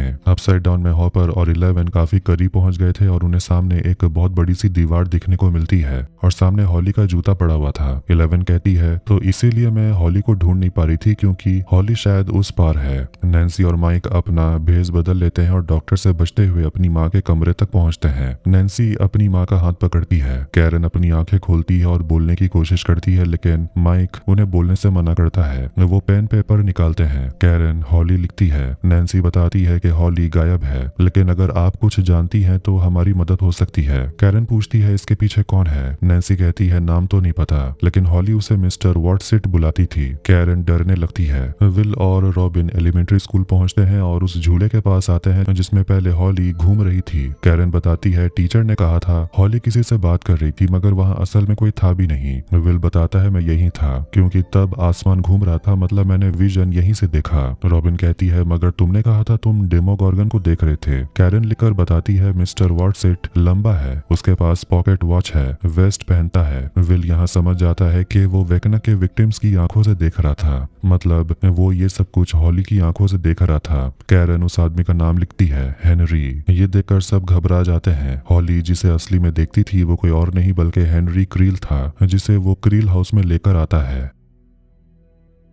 अपसाइड डाउन में हॉपर और 11 काफी करीब पहुंच गए थे और उन्हें सामने एक बहुत बड़ी सी दीवार दिखने को मिलती है और सामने हॉली का जूता पड़ा हुआ था। 11 कहती है तो इसीलिए मैं हॉली को ढूंढ नहीं पा रही थी क्योंकि हॉली शायद उस पार है। नैन्सी और माइक अपना भेष बदल लेते हैं और डॉक्टर से बचते हुए अपनी माँ के कमरे तक पहुंचते हैं। नैन्सी अपनी माँ का हाथ पकड़ती है। कैरन अपनी आंखें खोलती है और बोलने की कोशिश करती है लेकिन माइक उन्हें बोलने से मना करता है। वो पेन पेपर निकालते हैं। कैरन हॉली लिखती है। नैन्सी बताती है कि हॉली गायब है लेकिन अगर आप कुछ जानती हैं तो हमारी मदद हो सकती है। कैरन पूछती है इसके पीछे कौन है। नैन्सी कहती है नाम तो नहीं पता लेकिन हॉली उसे मिस्टर वॉटसिट बुलाती थी। कैरन डरने लगती है। विल और रॉबिन एलिमेंट्री स्कूल पहुंचते हैं और उस झूले के पास आते हैं जिसमें पहले हॉली घूम रही थी। कैरन बताती है टीचर ने कहा था हॉली किसी से बात कर रही थी मगर वहाँ असल में कोई था भी नहीं। विल बताता है मैं यही था क्योंकि तब आसमान घूम रहा था मतलब मैंने विजन यहीं से देखा। रॉबिन कहती है मगर तुमने कहा था तुम डेमोगॉर्गन को देख रहे थे। कैरन लिखकर बताती है मिस्टर वॉटसिट लंबा है, उसके पास पॉकेट वॉच है, वेस्ट पहनता है। विल यहाँ समझ जाता है कि वो वेकना के विक्टिम्स की आंखों से देख रहा था, मतलब वो ये सब कुछ हॉली की आंखों से देख रहा था। कैरन उस आदमी का नाम लिखती है हेनरी। ये देखकर सब घबरा जाते हैं। हॉली जिसे असली में देखती थी वो कोई और नहीं बल्कि हेनरी क्रील था जिसे वो क्रील हाउस में लेकर आता है।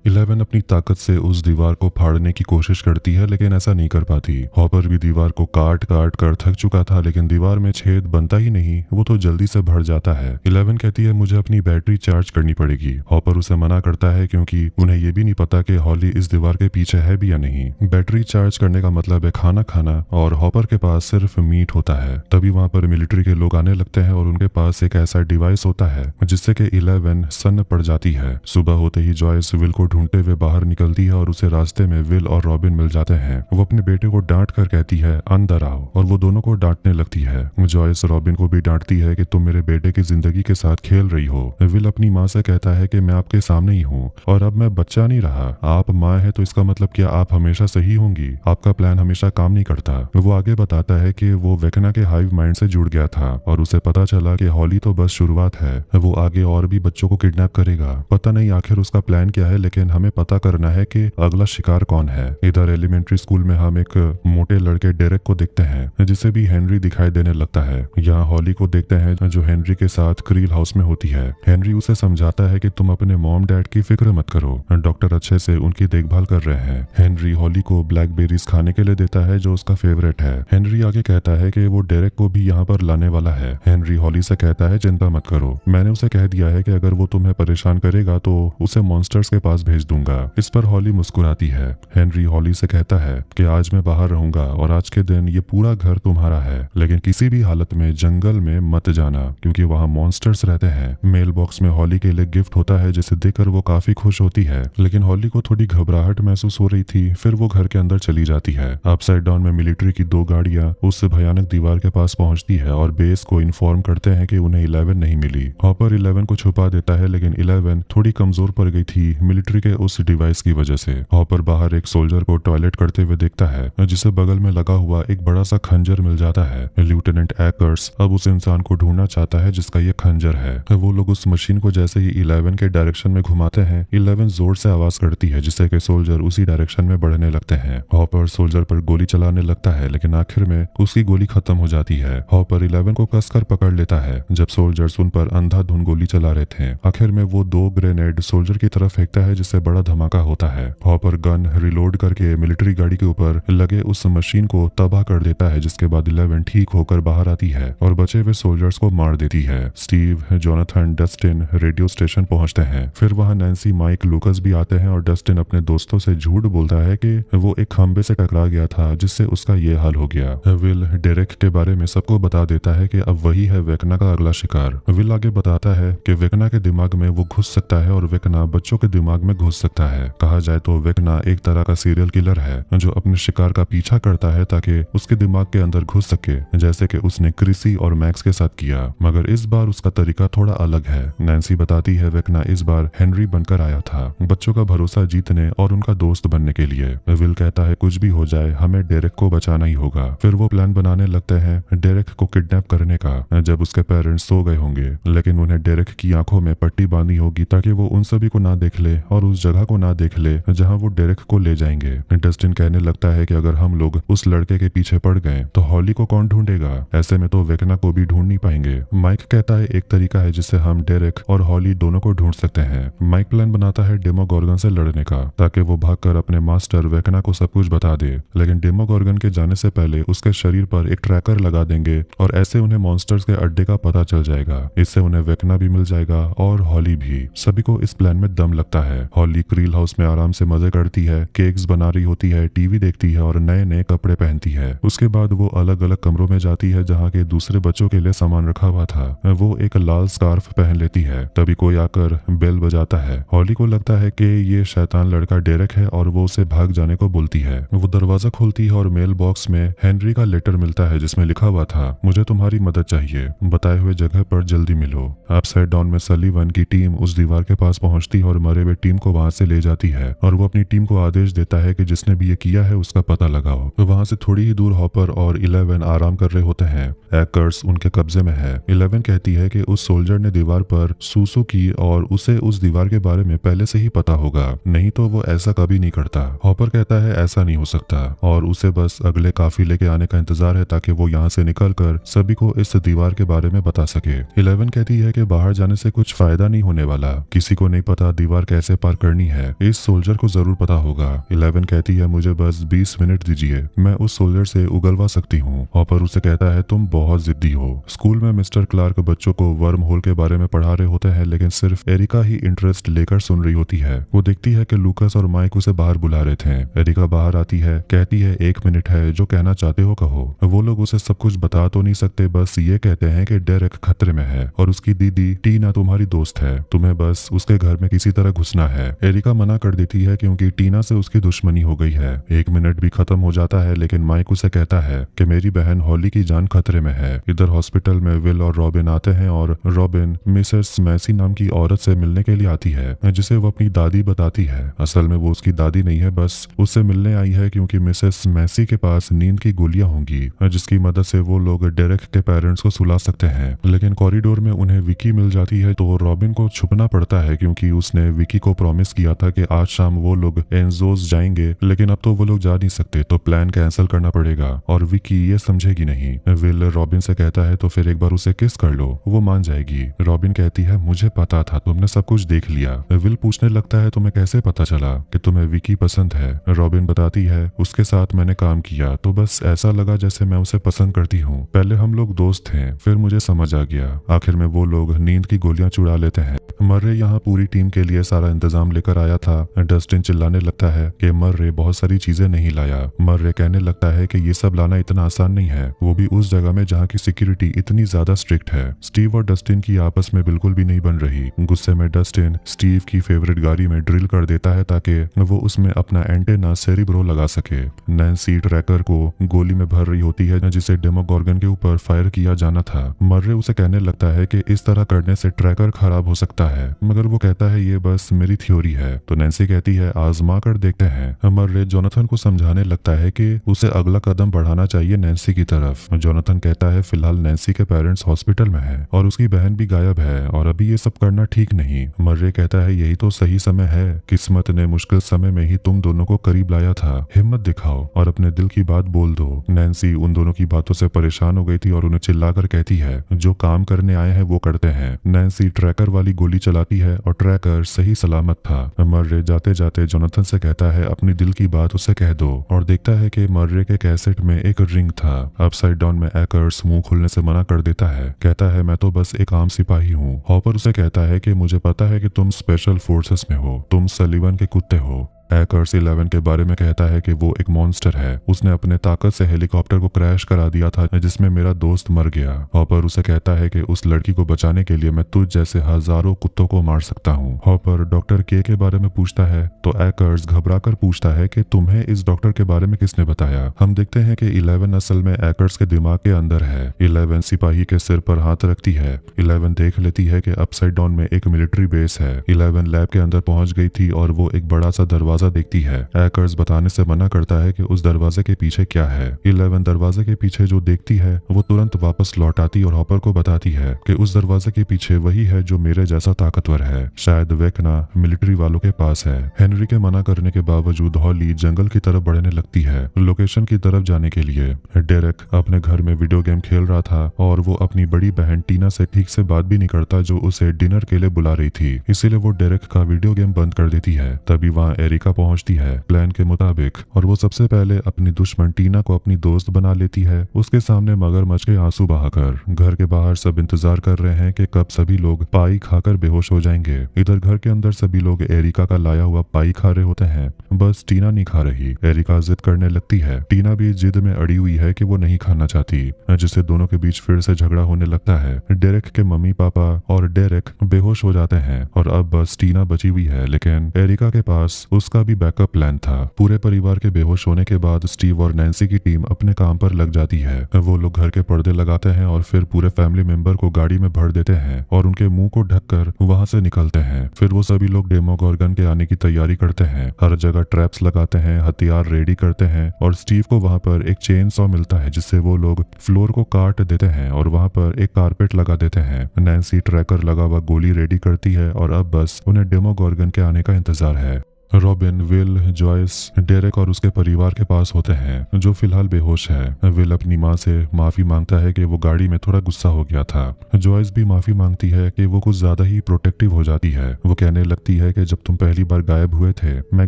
11 अपनी ताकत से उस दीवार को फाड़ने की कोशिश करती है लेकिन ऐसा नहीं कर पाती। हॉपर भी दीवार को काट काट कर थक चुका था लेकिन दीवार में छेद बनता ही नहीं, वो तो जल्दी से भर जाता है। 11 कहती है मुझे अपनी बैटरी चार्ज करनी पड़ेगी। हॉपर उसे मना करता है क्योंकि उन्हें ये भी नहीं पता कि हॉली इस दीवार के पीछे है भी या नहीं। बैटरी चार्ज करने का मतलब है खाना खाना और हॉपर के पास सिर्फ मीट होता है। तभी वहाँ पर मिलिट्री के लोग आने लगते हैं और उनके पास एक ऐसा डिवाइस होता है जिससे कि 11 सन्न पड़ जाती है। सुबह होते ही जॉयस विल को ढूंढते हुए बाहर निकलती है और उसे रास्ते में विल और रॉबिन मिल जाते हैं। वो अपने बेटे को डांट कर कहती है अंदर आओ और वो दोनों को डांटने लगती है। जॉयस रॉबिन को भी डांटती है कि तुम मेरे बेटे की जिंदगी के साथ खेल रही हो। विल अपनी माँ से कहता है कि मैं आपके सामने ही हूँ और अब मैं बच्चा नहीं रहा, आप माँ है तो इसका मतलब क्या आप हमेशा सही होंगी, आपका प्लान हमेशा काम नहीं करता। वो आगे बताता है कि वो वेकना के हाइव माइंड से जुड़ गया था और उसे पता चला कि हॉली तो बस शुरुआत है, वो आगे और भी बच्चों को किडनैप करेगा। पता नहीं आखिर उसका प्लान क्या है लेकिन हमें पता करना है कि अगला शिकार कौन है। इधर एलिमेंट्री स्कूल में हम एक मोटे लड़के डेरेक को देखते हैं जिसे भी हेनरी दिखाई देने लगता है। यहाँ हॉली को देखते हैं जो हेनरी के साथ क्रील हाउस में होती है। हेनरी उसे समझाता है कि तुम अपने मॉम डैड की फिक्र मत करो, डॉक्टर अच्छे से उनकी देखभाल कर रहे हैं। हेनरी हॉली को ब्लैकबेरीज खाने के लिए देता है जो उसका फेवरेट है। हेनरी आगे कहता है कि वो डेरेक को भी यहाँ पर लाने वाला है। हेनरी हॉली से कहता है चिंता मत करो, मैंने उसे कह दिया है कि अगर वो तुम्हें परेशान करेगा तो उसे मॉन्स्टर्स के पास भेज दूंगा। इस पर हॉली मुस्कुराती है। हेनरी हॉली से कहता है कि आज मैं बाहर रहूंगा और आज के दिन ये पूरा घर तुम्हारा है, लेकिन किसी भी हालत में जंगल में मत जाना क्योंकि वहाँ मॉन्स्टर्स रहते हैं। मेल बॉक्स में हॉली के लिए गिफ्ट होता है जिसे देखकर वो काफी खुश होती है, लेकिन हॉली को थोड़ी घबराहट महसूस हो रही थी। फिर वो घर के अंदर चली जाती है। अपसाइड डाउन में मिलिट्री की 2 गाड़ियां उस भयानक दीवार के पास पहुंचती है और बेस को इन्फॉर्म करते हैं कि उन्हें 11 नहीं मिली। हॉपर 11 को छुपा देता है लेकिन 11 थोड़ी कमजोर पड़ गई थी मिलिट्री के उस डिवाइस की वजह से। हॉपर बाहर एक सोल्जर को टॉयलेट करते हुए देखता है जिसे बगल में लगा हुआ एक बड़ा सा खंजर मिल जाता है। लेफ्टिनेंट एकर्स अब उस इंसान को ढूंढना चाहता है जिसका ये खंजर है। वो लोग उस मशीन को जैसे ही 11 के डायरेक्शन में घुमाते हैं 11 जोर से आवाज करती है जिससे कि सोल्जर उसी डायरेक्शन में बढ़ने लगते हैं। हॉपर सोल्जर पर गोली चलाने लगता है लेकिन आखिर में उसकी गोली खत्म हो जाती है। हॉपर 11 को कसकर पकड़ लेता है जब सोल्जर्स उन पर अंधाधुंध गोली चला रहे थे। आखिर में वो 2 ग्रेनेड सोल्जर की तरफ फेंकता है जिससे बड़ा धमाका होता है। हॉपर गन रिलोड करके मिलिट्री गाड़ी के ऊपर लगे उस मशीन को तबाह कर देता है जिसके बाद 11 ठीक होकर बाहर आती है और बचे हुए सोल्जर्स को मार देती है। Steve, Jonathan, Dustin radio station पहुंचते हैं। फिर वहां नैन्सी, माइक, लूकस भी आते हैं और डस्टिन अपने दोस्तों से झूठ बोलता है कि वो एक खंबे से टकरा गया था जिससे उसका ये हाल हो गया। विल डेरेक के बारे में सबको बता देता है कि अब वही है वेकना का अगला शिकार। विल आगे बताता है कि वेकना के दिमाग में वो घुस सकता है और वेकना बच्चों के दिमाग में में घुस सकता है। कहा जाए तो वेकना एक तरह का सीरियल किलर है जो अपने शिकार का पीछा करता है ताकि उसके दिमाग के अंदर घुस सके, जैसे कि उसने क्रिसी और मैक्स के साथ किया। मगर इस बार उसका तरीका थोड़ा अलग है। नैन्सी बताती है वेकना इस बार हेनरी बनकर आया था, बच्चों का भरोसा जीतने और उनका दोस्त बनने के लिए। विल कहता है कुछ भी हो जाए हमें डेरेक को बचाना ही होगा। फिर वो प्लान बनाने लगते हैं डेरेक को किडनैप करने का जब उसके पेरेंट्स सो गए होंगे, लेकिन उन्हें डेरेक की आंखों में पट्टी बांधी होगी ताकि वो उन सभी को ना देख ले और उस जगह को ना देख ले जहां वो डेरेक को ले जाएंगे। डस्टिन कहने लगता है कि अगर हम लोग उस लड़के के पीछे पड़ गए तो हॉली को कौन ढूंढेगा, ऐसे में तो वेकना को भी ढूंढ नहीं पाएंगे। माइक कहता है एक तरीका है जिससे हम डेरेक और हॉली दोनों को ढूंढ सकते हैं। माइक प्लान बनाता है डेमोगोर्गन से लड़ने का ताकि वो भागकर अपने मास्टर वेकना को सब कुछ बता दे, लेकिन डेमोगोर्गन के जाने से पहले उसके शरीर पर एक ट्रैकर लगा देंगे और ऐसे उन्हें मॉन्स्टर्स के अड्डे का पता चल जाएगा। इससे उन्हें वेकना भी मिल जाएगा और हॉली भी। सभी को इस प्लान में दम लगता है। हॉली क्रील हाउस में आराम से मजे करती है, केक्स बना रही होती है, टीवी देखती है और नए नए कपड़े पहनती है। उसके बाद वो अलग अलग कमरों में जाती है जहाँ के दूसरे बच्चों के लिए सामान रखा हुआ था। वो एक लाल स्कार्फ पहन लेती है। तभी कोई आकर बेल बजाता है। हॉली को लगता है कि ये शैतान लड़का डेरेक है और वो उसे भाग जाने को बोलती है। वो दरवाजा खोलती है और मेल बॉक्स में हेनरी का लेटर मिलता है जिसमें लिखा हुआ था मुझे तुम्हारी मदद चाहिए, बताए हुए जगह पर जल्दी मिलो। अपसाइड डाउन में सलीवन की टीम उस दीवार के पास पहुंचती है और मरे हुए टीम को वहां से ले जाती है और वो अपनी टीम को आदेश देता है कि जिसने भी ये किया है उसका पता लगाओ। तो वहां से थोड़ी ही दूर हॉपर और 11 आराम कर रहे होते हैं। एक्कर्स उनके कब्जे में है। 11 कहती है कि उस सोल्जर ने दीवार पर सूसू की और उसे उस दीवार के बारे में पहले से ही पता होगा, नहीं तो वो ऐसा कभी नहीं करता। हॉपर कहता है ऐसा नहीं हो सकता और उसे बस अगले काफिले के आने का इंतजार है ताकि वो यहाँ से निकलकर सभी को इस दीवार के बारे में बता सके। 11 कहती है कि बाहर जाने से कुछ फायदा नहीं होने वाला, किसी को नहीं पता दीवार कैसे पार करनी है, इस सोल्जर को जरूर पता होगा। 11 कहती है मुझे बस 20 मिनट दीजिए, मैं उस सोल्जर से उगलवा सकती हूँ। हॉपर उसे कहता है तुम बहुत जिद्दी हो। स्कूल में मिस्टर क्लार्क बच्चों को वर्म होल के बारे में पढ़ा रहे होते हैं, लेकिन सिर्फ एरिका ही इंटरेस्ट लेकर सुन रही होती है। वो देखती है कि लूकस और माइक उसे बाहर बुला रहे थे। एरिका बाहर आती है, कहती है 1 मिनट है, जो कहना चाहते हो कहो। वो लोग उसे सब कुछ बता तो नहीं सकते, बस ये कहते हैं कि डेरेक खतरे में है और उसकी दीदी टीना तुम्हारी दोस्त है, तुम्हें बस उसके घर में किसी तरह घुसना है। एरिका मना कर देती है क्योंकि टीना से उसकी दुश्मनी हो गई है। 1 मिनट भी खत्म हो जाता है, लेकिन माइक उसे कहता है कि मेरी बहन हॉली की जान खतरे में है। इधर हॉस्पिटल में विल और रॉबिन आते हैं और रॉबिन मिसेस मैसी नाम की औरत से मिलने के लिए आती है, जिसे वो अपनी दादी बताती है। असल में वो उसकी दादी नहीं है, बस उससे मिलने आई है क्योंकि मिसेस मैसी के पास नींद की गोलियां होंगी जिसकी मदद से वो लोग डेरेक के पेरेंट्स को सुला सकते हैं। लेकिन कॉरिडोर में उन्हें विकी मिल जाती है तो रॉबिन को छुपना पड़ता है क्योंकि उसने विकी को प्रॉमिस किया था कि आज शाम वो लोग एंजोस जाएंगे, लेकिन अब तो वो लोग जा नहीं सकते तो प्लान कैंसिल करना पड़ेगा और विकी ये समझेगी नहीं। विल रॉबिन से कहता है तो फिर एक बार उसे किस कर लो, वो मान जाएगी। रॉबिन कहती है मुझे पता था, तुमने सब कुछ देख लिया। विल पूछने लगता है तुम्हें कैसे पता चला कि तुम्हें विकी पसंद है। रॉबिन बताती है उसके साथ मैंने काम किया तो बस ऐसा लगा जैसे मैं उसे पसंद करती हूँ। पहले हम लोग दोस्त थे, फिर मुझे समझ आ गया। आखिर में वो लोग नींद की गोलियां चुरा लेते हैं। मर्रे यहाँ पूरी टीम के लिए सारा इंतजाम लेकर आया था। डस्टिन चिल्लाने लगता है कि मर्रे बहुत सारी चीजें नहीं लाया। मर्रे कहने लगता है कि ये सब लाना इतना आसान नहीं है, वो भी उस जगह में जहाँ की सिक्योरिटी इतनी ज्यादा स्ट्रिक्ट है। स्टीव और डस्टिन की आपस में बिल्कुल भी नहीं बन रही। गुस्से में डस्टिन स्टीव की फेवरेट गाड़ी में ड्रिल कर देता है ताकि वो उसमें अपना एंटेना सेरिब्रो लगा सके। नैन्सी ट्रैकर को गोली में भर रही होती है जिसे डेमोगोर्गन के ऊपर फायर किया जाना था। मर्रे उसे कहने लगता है कि इस तरह करने से ट्रैकर खराब हो सकता है, मगर वो कहता है ये बस मेरी थ्योरी है। तो नैन्सी कहती है आजमा कर देखते हैं। मर्रे जोनाथन को समझाने लगता है कि उसे अगला कदम बढ़ाना चाहिए नैन्सी की तरफ। जोनाथन कहता है फिलहाल नैन्सी के पेरेंट्स हॉस्पिटल में है और उसकी बहन भी गायब है और अभी ये सब करना ठीक नहीं। मर्रे कहता है यही तो सही समय है, किस्मत ने मुश्किल समय में ही तुम दोनों को करीब लाया था, हिम्मत दिखाओ और अपने दिल की बात बोल दो। नैन्सी उन दोनों की बातों से परेशान हो गई थी और उन्हें चिल्लाकर कहती है जो काम करने आए हैं वो करते हैं। नैन्सी ट्रैकर वाली गोली चलाती है और ट्रैकर सही सलामत था। मर्रे जाते जाते जोनाथन से कहता है अपनी दिल की बात उसे कह दो और देखता है कि मर्रे के कैसेट में एक रिंग था। अपसाइड डाउन में एकर्स मुंह खोलने से मना कर देता है, कहता है मैं तो बस एक आम सिपाही हूँ। हॉपर उसे कहता है कि मुझे पता है कि तुम स्पेशल फोर्सेस में हो, तुम सलीवन के कुत्ते हो। हैकर्स 11 के बारे में कहता है कि वो एक मॉन्स्टर है, उसने अपने ताकत से हेलीकॉप्टर को क्रैश करा दिया था जिसमें मेरा दोस्त मर गया। हॉपर उसे कहता है कि उस लड़की को बचाने के लिए मैं तुझ जैसे हजारों कुत्तों को मार सकता हूँ। हॉपर डॉक्टर के बारे में पूछता है तो हैकर्स घबराकर पूछता है कि तुम्हें इस डॉक्टर के बारे में किसने बताया। हम देखते हैं कि 11 असल में हैकर्स के दिमाग के अंदर है। 11 सिपाही के सिर पर हाथ रखती है। 11 देख लेती है कि अपसाइड डाउन में एक मिलिट्री बेस है। 11 लैब के अंदर पहुंच गई थी और वो एक बड़ा सा दरवाजा देखती है। हैकर्स बताने से मना करता है कि उस दरवाजे के पीछे क्या है। 11 दरवाजे के पीछे जो देखती है वो तुरंत वापस लौट आती और हॉपर को बताती है कि उस दरवाजे के पीछे वही है जो मेरे जैसा ताकतवर है, शायद वेकना मिलिट्री वालों के पास है। हेनरी के मना करने के बावजूद हॉली जंगल की तरफ बढ़ने लगती है लोकेशन की तरफ जाने के लिए। डेरेक अपने घर में वीडियो गेम खेल रहा था और वो अपनी बड़ी बहन टीना से ठीक से बात भी नहीं करता जो उसे डिनर के लिए बुला रही थी, इसीलिए वो डेरेक का वीडियो गेम बंद कर देती है। तभी वहाँ एरिका पहुंचती है प्लान के मुताबिक और वो सबसे पहले अपनी दुश्मन टीना को अपनी दोस्त बना लेती है, उसके सामने मगरमच्छ के आंसू बहाकर। घर के बाहर सब इंतजार कर रहे हैं कि कब सभी लोग पाई खाकर बेहोश हो जाएंगे। इधर घर के अंदर सभी लोग एरिका का लाया हुआ पाई खा रहे होते हैं, बस टीना नहीं खा रही। एरिका जिद करने लगती है, टीना भी जिद में अड़ी हुई है कि वो नहीं खाना चाहती, जिससे दोनों के बीच फिर से झगड़ा होने लगता है। डेरेक के मम्मी पापा और डेरेक बेहोश हो जाते हैं और अब बस टीना बची हुई है, लेकिन एरिका के पास उसका भी बैकअप प्लान था। पूरे परिवार के बेहोश होने के बाद स्टीव और नैन्सी की टीम अपने काम पर लग जाती है। वो लोग घर के पर्दे लगाते हैं और फिर पूरे फैमिली मेंबर को गाड़ी में भर देते हैं और उनके मुंह को ढककर वहां से निकलते हैं। फिर वो सभी लोग डेमोगोर्गन के आने की तैयारी करते हैं, हर जगह ट्रैप्स लगाते हैं, हथियार रेडी करते हैं और स्टीव को वहां पर एक चेन सॉ मिलता है जिससे वो लोग फ्लोर को काट देते हैं और वहां पर एक कारपेट लगा देते हैं। नैन्सी ट्रैकर लगा हुआ गोली रेडी करती है और अब बस उन्हें डेमोगोर्गन के आने का इंतजार है। रॉबिन, विल, जॉयस, डेरेक और उसके परिवार के पास होते हैं जो फिलहाल बेहोश है। विल अपनी माँ से माफी मांगता है कि वो गाड़ी में थोड़ा गुस्सा हो गया था। जॉयस भी माफी मांगती है कि वो कुछ ज्यादा ही प्रोटेक्टिव हो जाती है। वो कहने लगती है कि जब तुम पहली बार गायब हुए थे मैं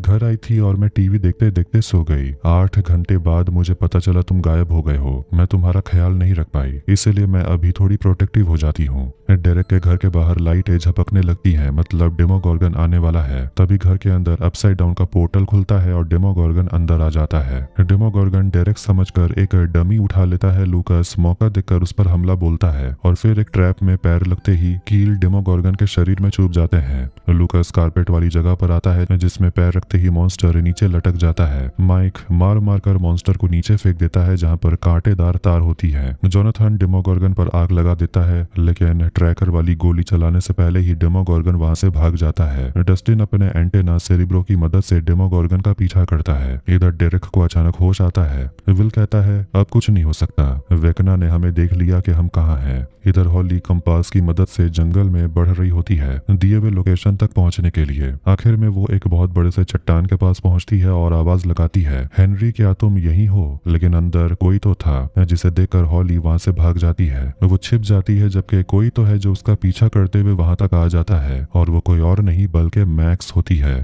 घर आई थी और मैं टीवी देखते देखते सो गई। 8 घंटे बाद मुझे पता चला तुम गायब हो गए हो। मैं तुम्हारा ख्याल नहीं रख पाई, इसलिए मैं अभी थोड़ी प्रोटेक्टिव हो जाती हूँ। डेरेक के घर के बाहर लाइटें झपकने लगती है, मतलब डेमोगोर्गन आने वाला है। तभी घर के अंदर अपसाइड डाउन का पोर्टल खुलता है और डेमोगोर्गन अंदर आ जाता है। डेमोगोर्गन डेरेक समझकर एक डमी उठा लेता है। लूकास मौका देखकर उस पर हमला बोलता है और फिर एक ट्रैप में पैर लगते ही कील डेमोगोर्गन के शरीर में चुभ जाते हैं। लूकास कारपेट वाली जगह पर आता है जिसमें पैर रखते ही मॉन्स्टर नीचे लटक जाता है। माइक मार मार कर मॉन्स्टर को नीचे फेंक देता है जहाँ पर कांटेदार तार होती है। जोनाथन डेमोगोर्गन पर आग लगा देता है, लेकिन ट्रैकर वाली गोली चलाने से पहले ही डेमोगोर्गन वहां से भाग जाता है। डस्टिन अपने एंटेना सेरिब्रो की मदद से डेमोगोर्गन का पीछा करता है। इधर डेरेक को अचानक होश आता है। विल कहता है अब कुछ नहीं हो सकता, वेकना ने हमें देख लिया कि हम कहाँ हैं। इधर हॉली कंपास की मदद से जंगल में बढ़ रही होती है दिए हुए लोकेशन तक पहुंचने के लिए। आखिर में वो एक बहुत बड़े से चट्टान के पास पहुंचती है और आवाज लगाती है, हेनरी क्या तुम यही हो? लेकिन अंदर कोई तो था, जिसे देखकर हॉली वहां से भाग जाती है। वो छिप जाती है जबकि कोई तो है जो उसका पीछा करते हुए वहां तक आ जाता है और वो कोई और नहीं बल्कि मैक्स होती है।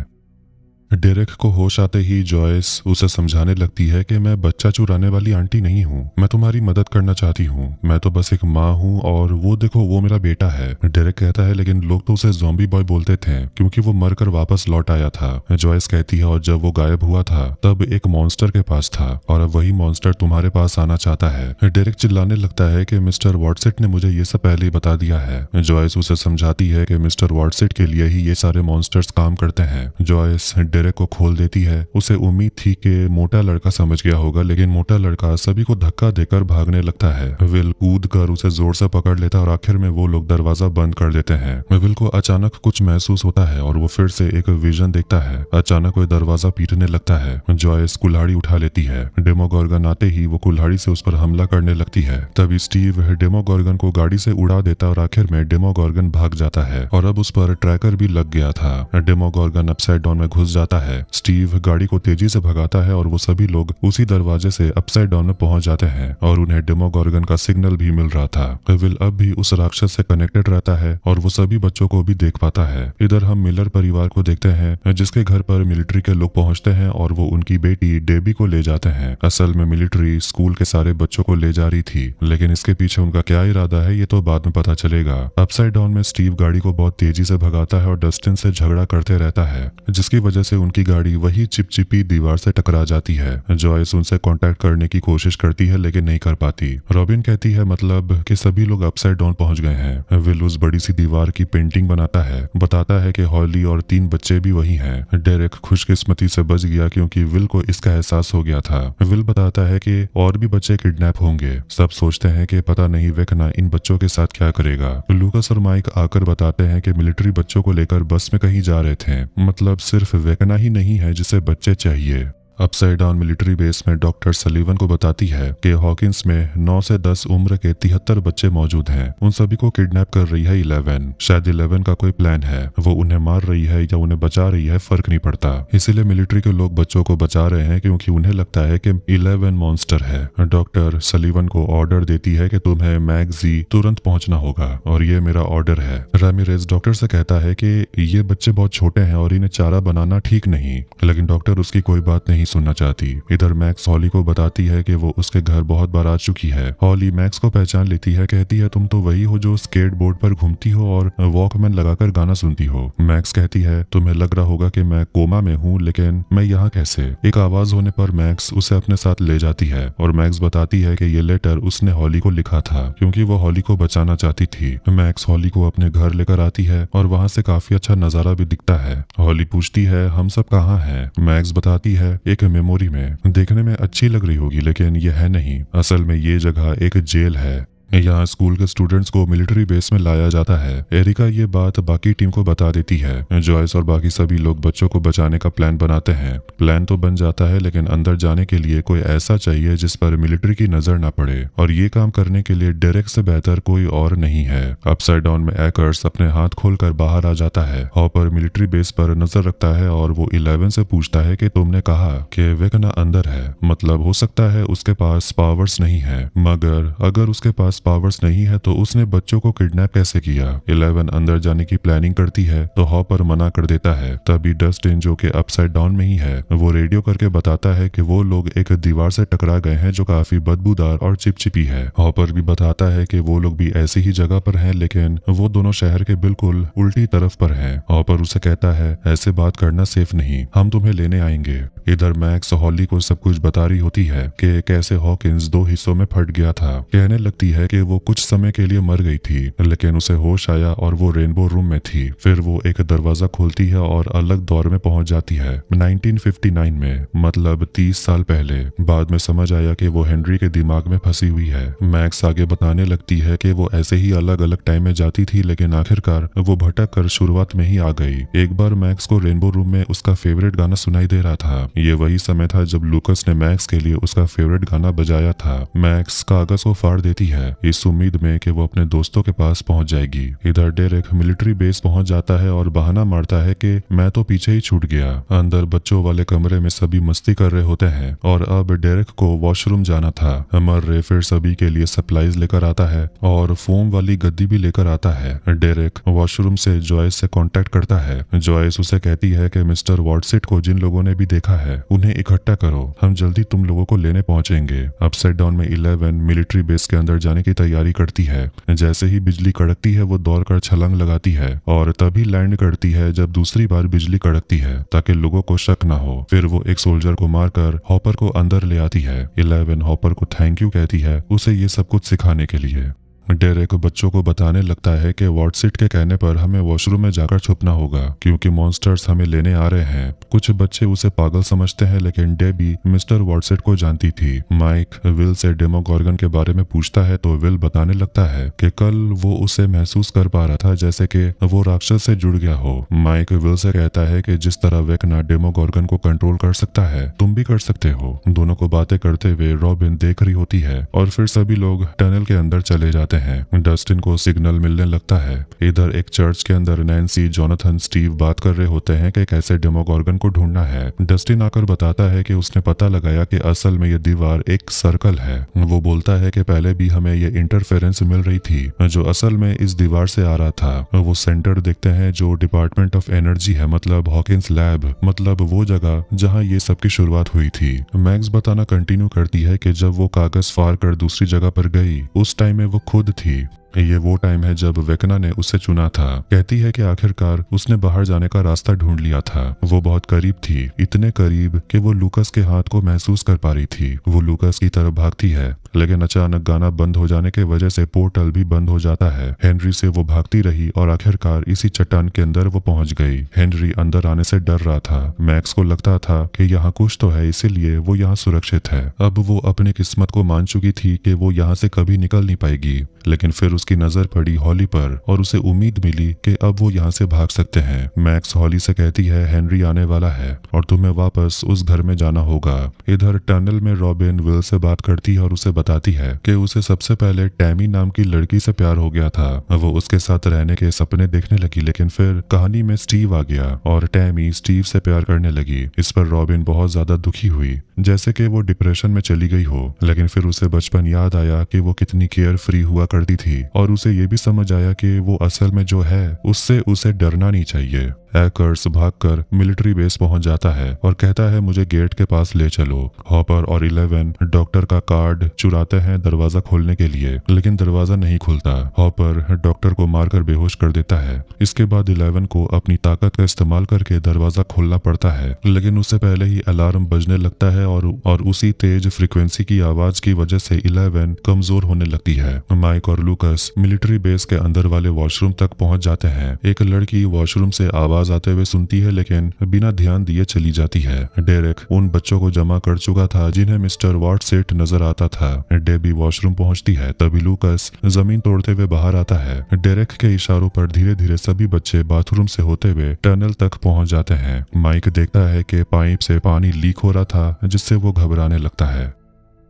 डेरेक को होश आते ही जॉयस उसे समझाने लगती है कि मैं बच्चा चुराने वाली आंटी नहीं हूँ, मैं तुम्हारी मदद करना चाहती हूँ, मैं तो बस एक माँ हूँ और वो देखो वो मेरा बेटा है। डेरेक कहता है लेकिन लोग तो उसे ज़ॉम्बी बॉय बोलते थे क्योंकि वो मरकर वापस लौट आया था। जॉयस कहती है और जब वो गायब हुआ था तब एक मॉन्स्टर के पास था और अब वही मॉन्स्टर तुम्हारे पास आना चाहता है। डेरेक चिल्लाने लगता है कि मिस्टर वॉटसेट ने मुझे ये सब पहले ही बता दिया है। जॉयस उसे समझाती है कि मिस्टर वॉटसेट के लिए ही ये सारे मॉन्स्टर्स काम करते हैं। जॉयस डेरेक को खोल देती है। उसे उम्मीद थी कि मोटा लड़का समझ गया होगा, लेकिन मोटा लड़का सभी को धक्का देकर भागने लगता है। विल कूद कर उसे जोर से पकड़ लेता है और आखिर में वो लोग दरवाजा बंद कर देते हैं। विल को अचानक कुछ महसूस होता है और वो फिर से एक विजन देखता है। अचानक वो दरवाजा पीटने लगता है। जॉयस कुल्हाड़ी उठा लेती है। डेमोगोर्गन आते ही वो कुल्हाड़ी से उस पर हमला करने लगती है। तभी स्टीव डेमोगोर्गन को गाड़ी से उड़ा देता और आखिर में डेमोगोर्गन भाग जाता है और अब उस पर ट्रैकर भी लग गया था। डेमोगोर्गन अपसाइड डाउन में घुस जाता है। स्टीव गाड़ी को तेजी से भगाता है और वो सभी लोग उसी दरवाजे से अपसाइड डाउन में पहुंच जाते हैं और उन्हें डेमोगोर्गन का सिग्नल भी मिल रहा था। विल अब भी उस राक्षस से कनेक्टेड रहता है और वो सभी बच्चों को भी देख पाता है। इधर हम मिलर परिवार को देखते हैं जिसके घर पर मिलिट्री के लोग पहुंचते हैं और वो उनकी बेटी डेबी को ले जाते हैं। असल में मिलिट्री स्कूल के सारे बच्चों को ले जा रही थी, लेकिन इसके पीछे उनका क्या इरादा है ये तो बाद में पता चलेगा। अपसाइड डाउन में स्टीव गाड़ी को बहुत तेजी से भगाता है और डस्टिन से झगड़ा करते रहता है, जिसकी वजह से उनकी गाड़ी वही चिपचिपी दीवार से टकरा जाती है। जॉयस उनसे कांटेक्ट करने की कोशिश करती है लेकिन नहीं कर पाती। रॉबिन कहती है मतलब कि सभी लोग अपसाइड डाउन पहुंच गए हैं। विल उस बड़ी सी दीवार की पेंटिंग बनाता है, बताता है कि हॉली और 3 बच्चे भी वही हैं। डेरेक खुशकिस्मती से बच गया क्योंकि विल को इसका एहसास हो गया था। विल बताता है कि और भी बच्चे किडनैप होंगे। सब सोचते हैं कि पता नहीं वेकना इन बच्चों के साथ क्या करेगा। लूकस और माइक आकर बताते हैं कि मिलिट्री बच्चों को लेकर बस में कहीं जा रहे थे। मतलब सिर्फ वेकना ही नहीं है जिसे बच्चे चाहिए। अपसाइड डाउन मिलिट्री बेस में डॉक्टर सलीवन को बताती है कि हॉकिंस में 9 से 10 उम्र के 73 बच्चे मौजूद हैं। उन सभी को किडनैप कर रही है 11। शायद 11 का कोई प्लान है, वो उन्हें मार रही है या उन्हें बचा रही है, फर्क नहीं पड़ता। इसीलिए मिलिट्री के लोग बच्चों को बचा रहे हैं क्योंकि उन्हें लगता है कि 11 मॉन्स्टर है। डॉक्टर सलीवन को ऑर्डर देती है कि तुम्हें मैगजी तुरंत पहुंचना होगा और ये मेरा ऑर्डर है। रामिरेज डॉक्टर से कहता है कि ये बच्चे बहुत छोटे हैं और इन्हें चारा बनाना ठीक नहीं, लेकिन डॉक्टर उसकी कोई बात नहीं सुनना चाहती। इधर मैक्स हॉली को बताती है कि वो उसके घर बहुत बार आ चुकी है। हॉली मैक्स को पहचान लेती है, कहती है तुम तो वही हो जो स्केट बोर्ड पर घूमती हो और वॉकमैन लगाकर गाना सुनती हो। मैक्स कहती है तुम्हें लग रहा होगा कि मैं कोमा में हूँ, लेकिन मैं यहाँ कैसे। एक आवाज होने पर मैक्स उसे अपने साथ ले जाती है और मैक्स बताती है कि ये लेटर उसने हॉली को लिखा था क्योंकि वो हॉली को बचाना चाहती थी। मैक्स हॉली को अपने घर लेकर आती है और वहाँ से काफी अच्छा नजारा भी दिखता है। हॉली पूछती है हम सब कहाँ हैं। मैक्स बताती है एक मेमोरी में। देखने में अच्छी लग रही होगी लेकिन ये है नहीं, असल में ये जगह एक जेल है। यहाँ स्कूल के स्टूडेंट्स को मिलिट्री बेस में लाया जाता है। एरिका ये बात बाकी टीम को बता देती है। जॉयस और बाकी सभी लोग बच्चों को बचाने का प्लान बनाते हैं। प्लान तो बन जाता है लेकिन अंदर जाने के लिए कोई ऐसा चाहिए जिस पर मिलिट्री की नजर ना पड़े और ये काम करने के लिए डेरेक से बेहतर कोई और नहीं है। अपसाइड डाउन में एकर्स अपने हाथ खोलकर बाहर आ जाता है। हॉपर मिलिट्री बेस पर नजर रखता है और वो 11 से पूछता है कि तुमने कहा कि वेकना अंदर है, मतलब हो सकता है उसके पास पावर्स नहीं है, मगर अगर उसके पास पावर्स नहीं है तो उसने बच्चों को किडनैप कैसे किया। 11 अंदर जाने की प्लानिंग करती है तो हॉपर मना कर देता है। तभी डस्टिन जो कि अपसाइड डाउन में ही है वो रेडियो करके बताता है कि वो लोग एक दीवार से टकरा गए हैं जो काफी बदबूदार और चिपचिपी है। हॉपर भी बताता है कि वो लोग भी ऐसी ही जगह पर हैं लेकिन वो दोनों शहर के बिल्कुल उल्टी तरफ पर हैं। हॉपर उसे कहता है ऐसे बात करना सेफ नहीं, हम तुम्हें लेने आएंगे। इधर मैक्स हॉली को सब कुछ बता रही होती है कि कैसे हॉकिंस 2 हिस्सों में फट गया था। कहने लगती है कि वो कुछ समय के लिए मर गई थी लेकिन उसे होश आया और वो रेनबो रूम में थी। फिर वो एक दरवाजा खोलती है और अलग दौर में पहुंच जाती है 1959 में, मतलब 30 साल पहले। बाद में समझ आया कि वो हेनरी के दिमाग में फंसी हुई है। मैक्स आगे बताने लगती है कि वो ऐसे ही अलग अलग टाइम में जाती थी लेकिन आखिरकार वो भटक कर शुरुआत में ही आ गई। एक बार मैक्स को रेनबो रूम में उसका फेवरेट गाना सुनाई दे रहा था। ये वही समय था जब लूकस ने मैक्स के लिए उसका फेवरेट गाना बजाया था। मैक्स कागज को फाड़ देती है इस उम्मीद में कि वो अपने दोस्तों के पास पहुंच जाएगी। इधर डेरेक मिलिट्री बेस पहुंच जाता है और बहाना मारता है कि मैं तो पीछे ही छूट गया। अंदर बच्चों वाले कमरे में सभी मस्ती कर रहे होते हैं और अब डेरेक को वॉशरूम जाना था। मर्रे फिर सभी के लिए सप्लाईज लेकर आता है और फोम वाली गद्दी भी लेकर आता है। डेरेक वॉशरूम से जॉयस से कांटेक्ट करता है। जॉयस उसे कहती है कि मिस्टर वॉटसिट को जिन लोगों ने भी देखा है उन्हें इकट्ठा करो, हम जल्दी तुम लोगों को लेने पहुंचेंगे। अपसाइड डाउन में 11 मिलिट्री बेस के अंदर जाने की तैयारी करती है। जैसे ही बिजली कड़कती है वो दौड़कर छलांग लगाती है और तभी लैंड करती है जब दूसरी बार बिजली कड़कती है ताकि लोगों को शक ना हो। फिर वो एक सोल्जर को मारकर हॉपर को अंदर ले आती है। 11 हॉपर को थैंक यू कहती है उसे ये सब कुछ सिखाने के लिए। डेरेक बच्चों को बताने लगता है कि वॉटसिट के कहने पर हमें वॉशरूम में जाकर छुपना होगा क्योंकि मॉन्स्टर्स हमें लेने आ रहे हैं। कुछ बच्चे उसे पागल समझते हैं लेकिन डेबी मिस्टर वॉटसिट को जानती थी। माइक विल से डेमोगॉर्गन के बारे में पूछता है तो विल बताने लगता है कि कल वो उसे महसूस कर पा रहा था जैसे कि वो राक्षस से जुड़ गया हो। माइक विल से कहता है कि जिस तरह वेकना डेमोगॉर्गन को कंट्रोल कर सकता है तुम भी कर सकते हो। दोनों को बातें करते हुए रॉबिन देख रही होती है और फिर सभी लोग टनल के अंदर चले जाते हैं। डस्टिन को सिग्नल मिलने लगता है। इधर एक चर्च के अंदर नैन्सी, जोनाथन, स्टीव बात कर रहे होते हैं कि कैसे डेमोगॉर्गन को ढूंढना है। डस्टिन आकर बताता है कि उसने पता लगाया कि असल में ये दीवार एक सर्कल है। वो बोलता है कि पहले भी हमें ये इंटरफेरेंस मिल रही थी जो असल में इस दीवार से आ रहा था। वो सेंटर देखते हैं जो डिपार्टमेंट ऑफ एनर्जी है, मतलब हॉकिंस लैब, मतलब वो जगह जहाँ ये सब की शुरुआत हुई थी। मैक्स बताना कंटिन्यू करती है कि जब वो कागज फाड़ कर दूसरी जगह पर गई उस टाइम में वो खुद थी। ये वो टाइम है जब वेकना ने उसे चुना था। कहती है कि आखिरकार उसने बाहर जाने का रास्ता ढूंढ लिया था। वो बहुत करीब थी, इतने करीब कि वो लूकस के हाथ को महसूस कर पा रही थी। वो लूकस की तरफ भागती है, लेकिन अचानक गाना बंद हो जाने के वजह से पोर्टल भी बंद हो जाता है। हेनरी से वो भागती रही और आखिरकार इसी चट्टान के अंदर वो पहुंच गई। हेनरी अंदर आने से डर रहा था। मैक्स को लगता था कि यहाँ कुछ तो है, इसीलिए वो यहाँ सुरक्षित है। अब वो अपनी किस्मत को मान चुकी थी कि वो यहाँ से कभी निकल नहीं पाएगी। लेकिन फिर उसकी नजर पड़ी हॉली पर और उसे उम्मीद मिली कि अब वो यहाँ से भाग सकते हैं। मैक्स हॉली से कहती है हेनरी आने वाला है और तुम्हें वापस उस घर में जाना होगा। इधर टनल में रॉबिन विल से बात करती है और उसे बताती है कि उसे सबसे पहले टैमी नाम की लड़की से प्यार हो गया था। वो उसके साथ रहने के सपने देखने लगी, लेकिन फिर कहानी में स्टीव आ गया और टैमी स्टीव से प्यार करने लगी। इस पर रॉबिन बहुत ज्यादा दुखी हुई, जैसे कि वो डिप्रेशन में चली गई हो। लेकिन फिर उसे बचपन याद आया कि वो कितनी केयर फ्री हुआ करती थी और उसे ये भी समझ आया कि वो असल में जो है उससे उसे डरना नहीं चाहिए। हैकर्स भागकर मिलिट्री बेस पहुंच जाता है और कहता है मुझे गेट के पास ले चलो। हॉपर और 11 डॉक्टर का कार्ड चुराते हैं दरवाजा खोलने के लिए, लेकिन दरवाजा नहीं खुलता। हॉपर डॉक्टर को मारकर बेहोश कर देता है। इसके बाद 11 को अपनी ताकत का इस्तेमाल करके दरवाजा खोलना पड़ता है, लेकिन उससे पहले ही अलार्म बजने लगता है और उसी तेज फ्रीक्वेंसी की आवाज की वजह से 11 कमजोर होने लगती है। माइक और लूकस मिलिट्री बेस के अंदर वाले वॉशरूम तक पहुंच जाते हैं। एक लड़की वॉशरूम से आवाज आते हुए सुनती है, लेकिन बिना ध्यान दिए चली जाती है। डेरेक उन बच्चों को जमा कर चुका था जिन्हें मिस्टर वाटसेट नजर आता था। डेबी वॉशरूम पहुंचती है, तभी लूकस जमीन तोड़ते हुए बाहर आता है। डेरेक के इशारों पर धीरे धीरे सभी बच्चे बाथरूम से होते हुए टनल तक पहुंच जाते हैं। माइक देखता है कि पाइप से पानी लीक हो रहा था, जिससे वो घबराने लगता है।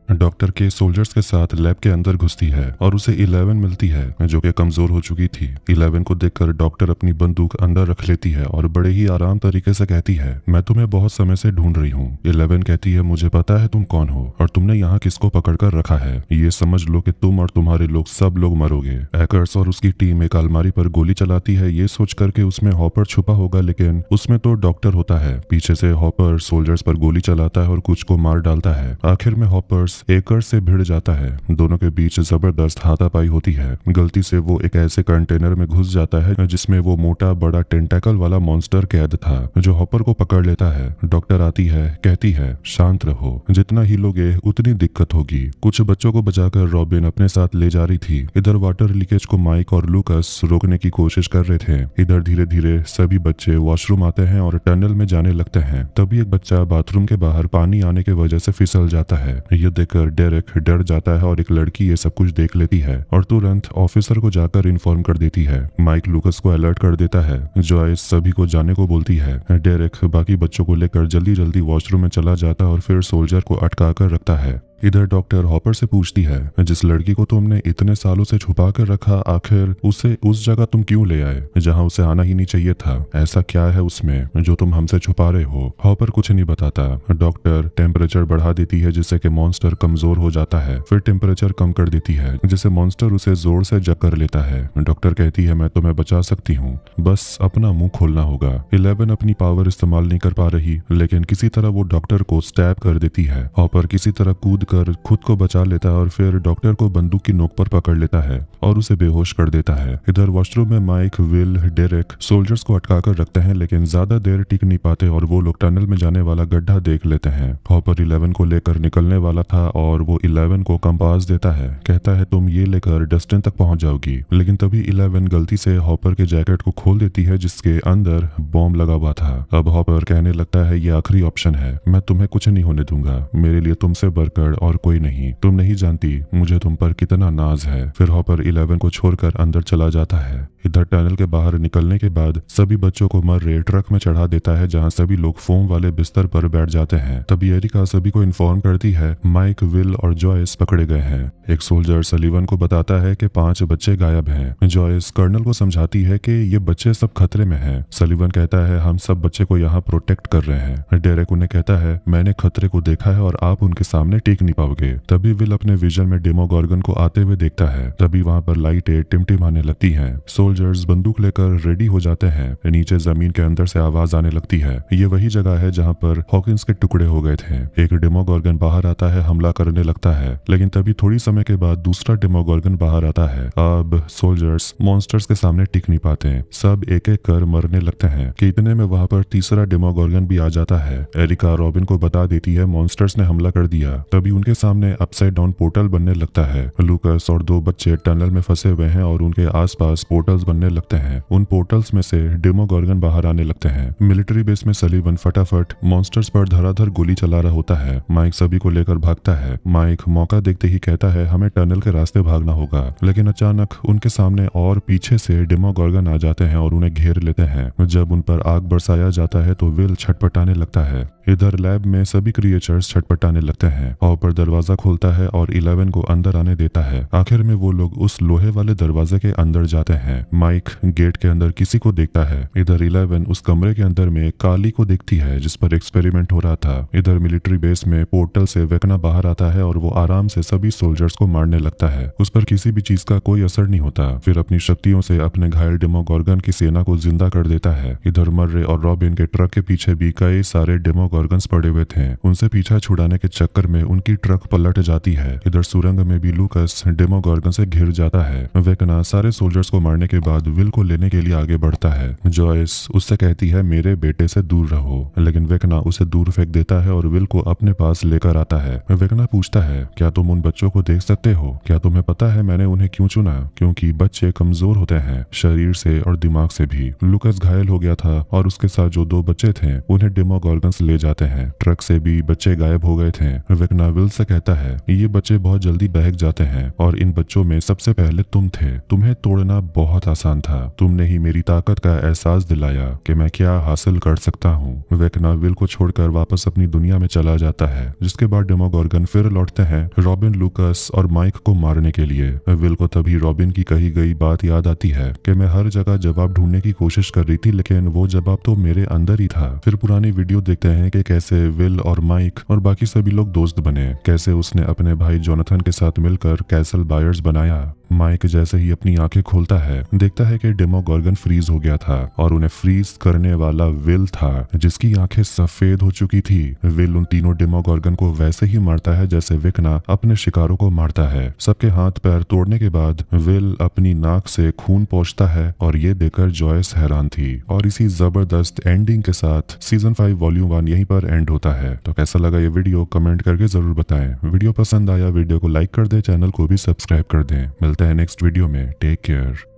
डॉक्टर के सोल्जर्स के साथ लैब के अंदर घुसती है और उसे 11 मिलती है, जो कि कमजोर हो चुकी थी। 11 को देखकर डॉक्टर अपनी बंदूक अंदर रख लेती है और बड़े ही आराम तरीके से कहती है मैं तुम्हें बहुत समय से ढूंढ रही हूँ। 11 कहती है मुझे पता है तुम कौन हो और तुमने यहाँ किसको पकड़ कर रखा है। ये समझ लो कि तुम और तुम्हारे लोग सब लोग मरोगे। हैकर्स और उसकी टीम एक अलमारी पर गोली चलाती है, ये सोच कर के उसमें हॉपर छुपा होगा, लेकिन उसमें तो डॉक्टर होता है। पीछे से हॉपर सोल्जर्स पर गोली चलाता है और कुछ को मार डालता है। आखिर में हॉपर्स हैकर्स से भिड़ जाता है। दोनों के बीच जबरदस्त हाथापाई होती है। गलती से वो एक ऐसे कंटेनर में घुस जाता है जिसमें वो मोटा बड़ा टेंटाकल वाला मॉन्स्टर कैद था, जो हॉपर को पकड़ लेता है। डॉक्टर आती है, कहती है शांत रहो, जितना हिलोगे उतनी दिक्कत होगी। कुछ बच्चों को बचाकर रॉबिन अपने साथ ले जा रही थी। इधर वाटर लीकेज को माइक और लूकस रोकने की कोशिश कर रहे थे। इधर धीरे धीरे सभी बच्चे वॉशरूम आते हैं और टनल में जाने लगते हैं। तभी एक बच्चा बाथरूम के बाहर पानी आने की वजह से फिसल जाता है। ये देखकर डेरेक डर जाता है और एक लड़की ये सब कुछ देख लेती है और तुरंत ऑफिसर को जाकर इन्फॉर्म कर देती है। माइक लूकस को अलर्ट कर देता है। जॉयस सभी को जाने को बोलती है। डेरेक बाकी बच्चों को लेकर जल्दी जल्दी वॉशरूम में चला जाता है और फिर सोल्जर को अटका कर रखता है। इधर डॉक्टर हॉपर से पूछती है जिस लड़की को तुमने इतने सालों से छुपा कर रखा, आखिर उसे उस जगह तुम क्यों ले आए जहां उसे आना ही नहीं चाहिए था? ऐसा क्या है उसमें जो तुम हमसे छुपा रहे हो? हॉपर कुछ नहीं बताता। डॉक्टर टेम्परेचर बढ़ा देती है जिससे कि मॉन्स्टर कमजोर हो जाता है। फिर टेम्परेचर कम कर देती है जिससे मॉन्स्टर उसे जोर से जग कर लेता है। डॉक्टर कहती है मैं तुम्हें बचा सकती हूँ, बस अपना मुंह खोलना होगा। 11 अपनी पावर इस्तेमाल नहीं कर पा रही, लेकिन किसी तरह वो डॉक्टर को स्टैब कर देती है। हॉपर किसी तरह कूद कर खुद को बचा लेता है और फिर डॉक्टर को बंदूक की नोक पर पकड़ लेता है और उसे बेहोश कर देता है। इधर वॉशरूम में माइक, विल, डेरेक सोल्जर्स को अटका कर रखते हैं, लेकिन ज्यादा देर टिक नहीं पाते और वो लोग टनल में जाने वाला गड्ढा देख लेते हैं। हॉपर 11 को लेकर निकलने वाला था और वो 11 को कंपास देता है। कहता है तुम ये लेकर डस्टिन तक पहुंच जाओगी, लेकिन तभी 11 गलती से हॉपर के जैकेट को खोल देती है जिसके अंदर बॉम्ब लगा हुआ था। अब हॉपर कहने लगता है ये आखिरी ऑप्शन है, मैं तुम्हें कुछ नहीं होने दूंगा, मेरे लिए तुमसे बढ़कर और कोई नहीं, तुम नहीं जानती मुझे तुम पर कितना नाज है। फिर हॉपर 11 को छोड़कर अंदर चला जाता है। इधर टनल के बाहर निकलने के बाद सभी बच्चों को मर रहे ट्रक में चढ़ा देता है, जहां सभी लोग फोम वाले बिस्तर पर बैठ जाते हैं। तभी एरिका सभी को इन्फॉर्म करती है माइक, विल और जॉयस पकड़े गए हैं। एक सोल्जर सलीवन को बताता है कि 5 बच्चे गायब हैं। जॉयस कर्नल को समझाती है कि ये बच्चे सब खतरे में हैं। सलीवन कहता है हम सब बच्चे को यहाँ प्रोटेक्ट कर रहे हैं। डेरेक उन्हें कहता है मैंने खतरे को देखा है और आप उनके सामने टिक नहीं पाओगे। तभी विल अपने विजन में डेमोगॉर्गन को आते हुए देखता है। तभी वहाँ पर लाइटें टिमटिमाने लगती हैं। सोल्जर्स बंदूक लेकर रेडी हो जाते हैं। नीचे जमीन के अंदर से आवाज आने लगती है। ये वही जगह है जहाँ पर हॉकिंस के टुकड़े हो गए थे। एक डेमोगोर्गन बाहर आता है, हमला करने लगता है, लेकिन तभी थोड़ी समय के बाद दूसरा डेमोगोर्गन बाहर आता है। अब सोल्जर्स मॉन्स्टर्स के सामने टिक नहीं पाते, सब एक एक कर मरने लगते हैं कि इतने में वहाँ पर तीसरा डेमोगोर्गन भी आ जाता है। एरिका रॉबिन को बता देती है मॉन्स्टर्स ने हमला कर दिया। तभी उनके सामने अपसाइड डाउन पोर्टल बनने लगता है। लूकस और दो बच्चे टनल में फंसे हुए हैं और उनके आसपास पोर्टल्स बनने लगते हैं। उन पोर्टल्स में से डेमोगोर्गन बाहर आने लगते हैं। मिलिट्री बेस में सलीवन फटाफट मॉन्स्टर्स पर धड़ाधड़ गोली चला रहा होता है। माइक सभी को लेकर भागता है। माइक मौका देखते ही कहता है हमें टनल के रास्ते भागना होगा, लेकिन अचानक उनके सामने और पीछे से डेमोगोर्गन आ जाते हैं और उन्हें घेर लेते हैं। जब उन पर आग बरसाया जाता है तो विल छटपटाने लगता है। इधर लैब में सभी क्रिएचर्स छटपटाने लगते हैं। हॉपर दरवाजा खोलता है और 11 को अंदर आने देता है। आखिर में वो लोग उस लोहे वाले दरवाजे के अंदर जाते हैं। माइक गेट के अंदर किसी को देखता है। इधर 11 उस कमरे के अंदर में काली को देखती है जिस पर एक्सपेरिमेंट हो रहा था। इधर मिलिट्री बेस में पोर्टल से वेकना बाहर आता है और वो आराम से सभी सोल्जर्स को मारने लगता है। उस पर किसी भी चीज का कोई असर नहीं होता। फिर अपनी शक्तियों से अपने घायल डेमोगोर्गन की सेना को जिंदा कर देता है। इधर मर्रे और रॉबिन के ट्रक के पीछे भी कई सारे डेमोगोर्गन्स पड़े हुए थे। उनसे पीछा छुड़ाने के चक्कर में उनकी ट्रक पलट जाती है। इधर सुरंग में भी लूकस डेमोगोर्गन से घिर जाता है। वेकना सारे सोल्जर्स को मारने के बाद विल को लेने के लिए आगे बढ़ता है। जॉयस उससे कहती है मेरे बेटे से दूर रहो, लेकिन वेकना उसे दूर फेंक देता है और विल को अपने पास लेकर आता है। वेकना पूछता है क्या तुम उन बच्चों को देख सकते हो? क्या तुम्हें पता है मैंने उन्हें क्यों चुना? क्योंकि बच्चे कमजोर होते हैं, शरीर से और दिमाग से भी। लूकस घायल हो गया था और उसके साथ जो दो बच्चे थे उन्हें डेमोगोर्गन्स ले जाते हैं। ट्रक से भी बच्चे गायब हो गए थे। वेकना विल से कहता है ये बच्चे बहुत जल्दी बहक जाते हैं और इन बच्चों में सबसे पहले तुम थे। तुम्हें तोड़ना बहुत आसान था। तुमने ही मेरी ताकत का एहसास दिलाया कि मैं क्या हासिल कर सकता हूँ। वेकना विल को छोड़कर वापस अपनी दुनिया में चला जाता है, जिसके बाद डेमोगोर्गन फिर लौटते हैं रॉबिन, लूकस और माइक को मारने के लिए। विल को तभी रॉबिन की कही गई बात याद आती है कि मैं हर जगह जवाब ढूंढने की कोशिश कर रही थी, लेकिन वो जवाब तो मेरे अंदर ही था। फिर पुरानी वीडियो देखते हैं कि कैसे विल और माइक और बाकी सभी लोग दोस्त बने, कैसे उसने अपने भाई जोनाथन के साथ मिलकर कैसल बायर्स बनाया। माइक जैसे ही अपनी आंखें खोलता है देखता है कि डेमोगोर्गन फ्रीज हो गया था और उन्हें फ्रीज करने वाला विल था, जिसकी आंखें सफेद हो चुकी थी। विल उन तीनों डेमोगोर्गन को वैसे ही मारता है जैसे वेकना अपने शिकारों को मारता है। सबके हाथ पैर तोड़ने के बाद विल अपनी नाक से खून पोंछता है और ये देखकर जॉयस हैरान थी। और इसी जबरदस्त एंडिंग के साथ सीजन 5 वॉल्यूम 1 यहीं पर एंड होता है। तो कैसा लगा ये वीडियो कमेंट करके जरूर बताएं। वीडियो पसंद आया वीडियो को लाइक कर दें, चैनल को भी सब्सक्राइब कर दें। मिलते हैं नेक्स्ट वीडियो में। Take care.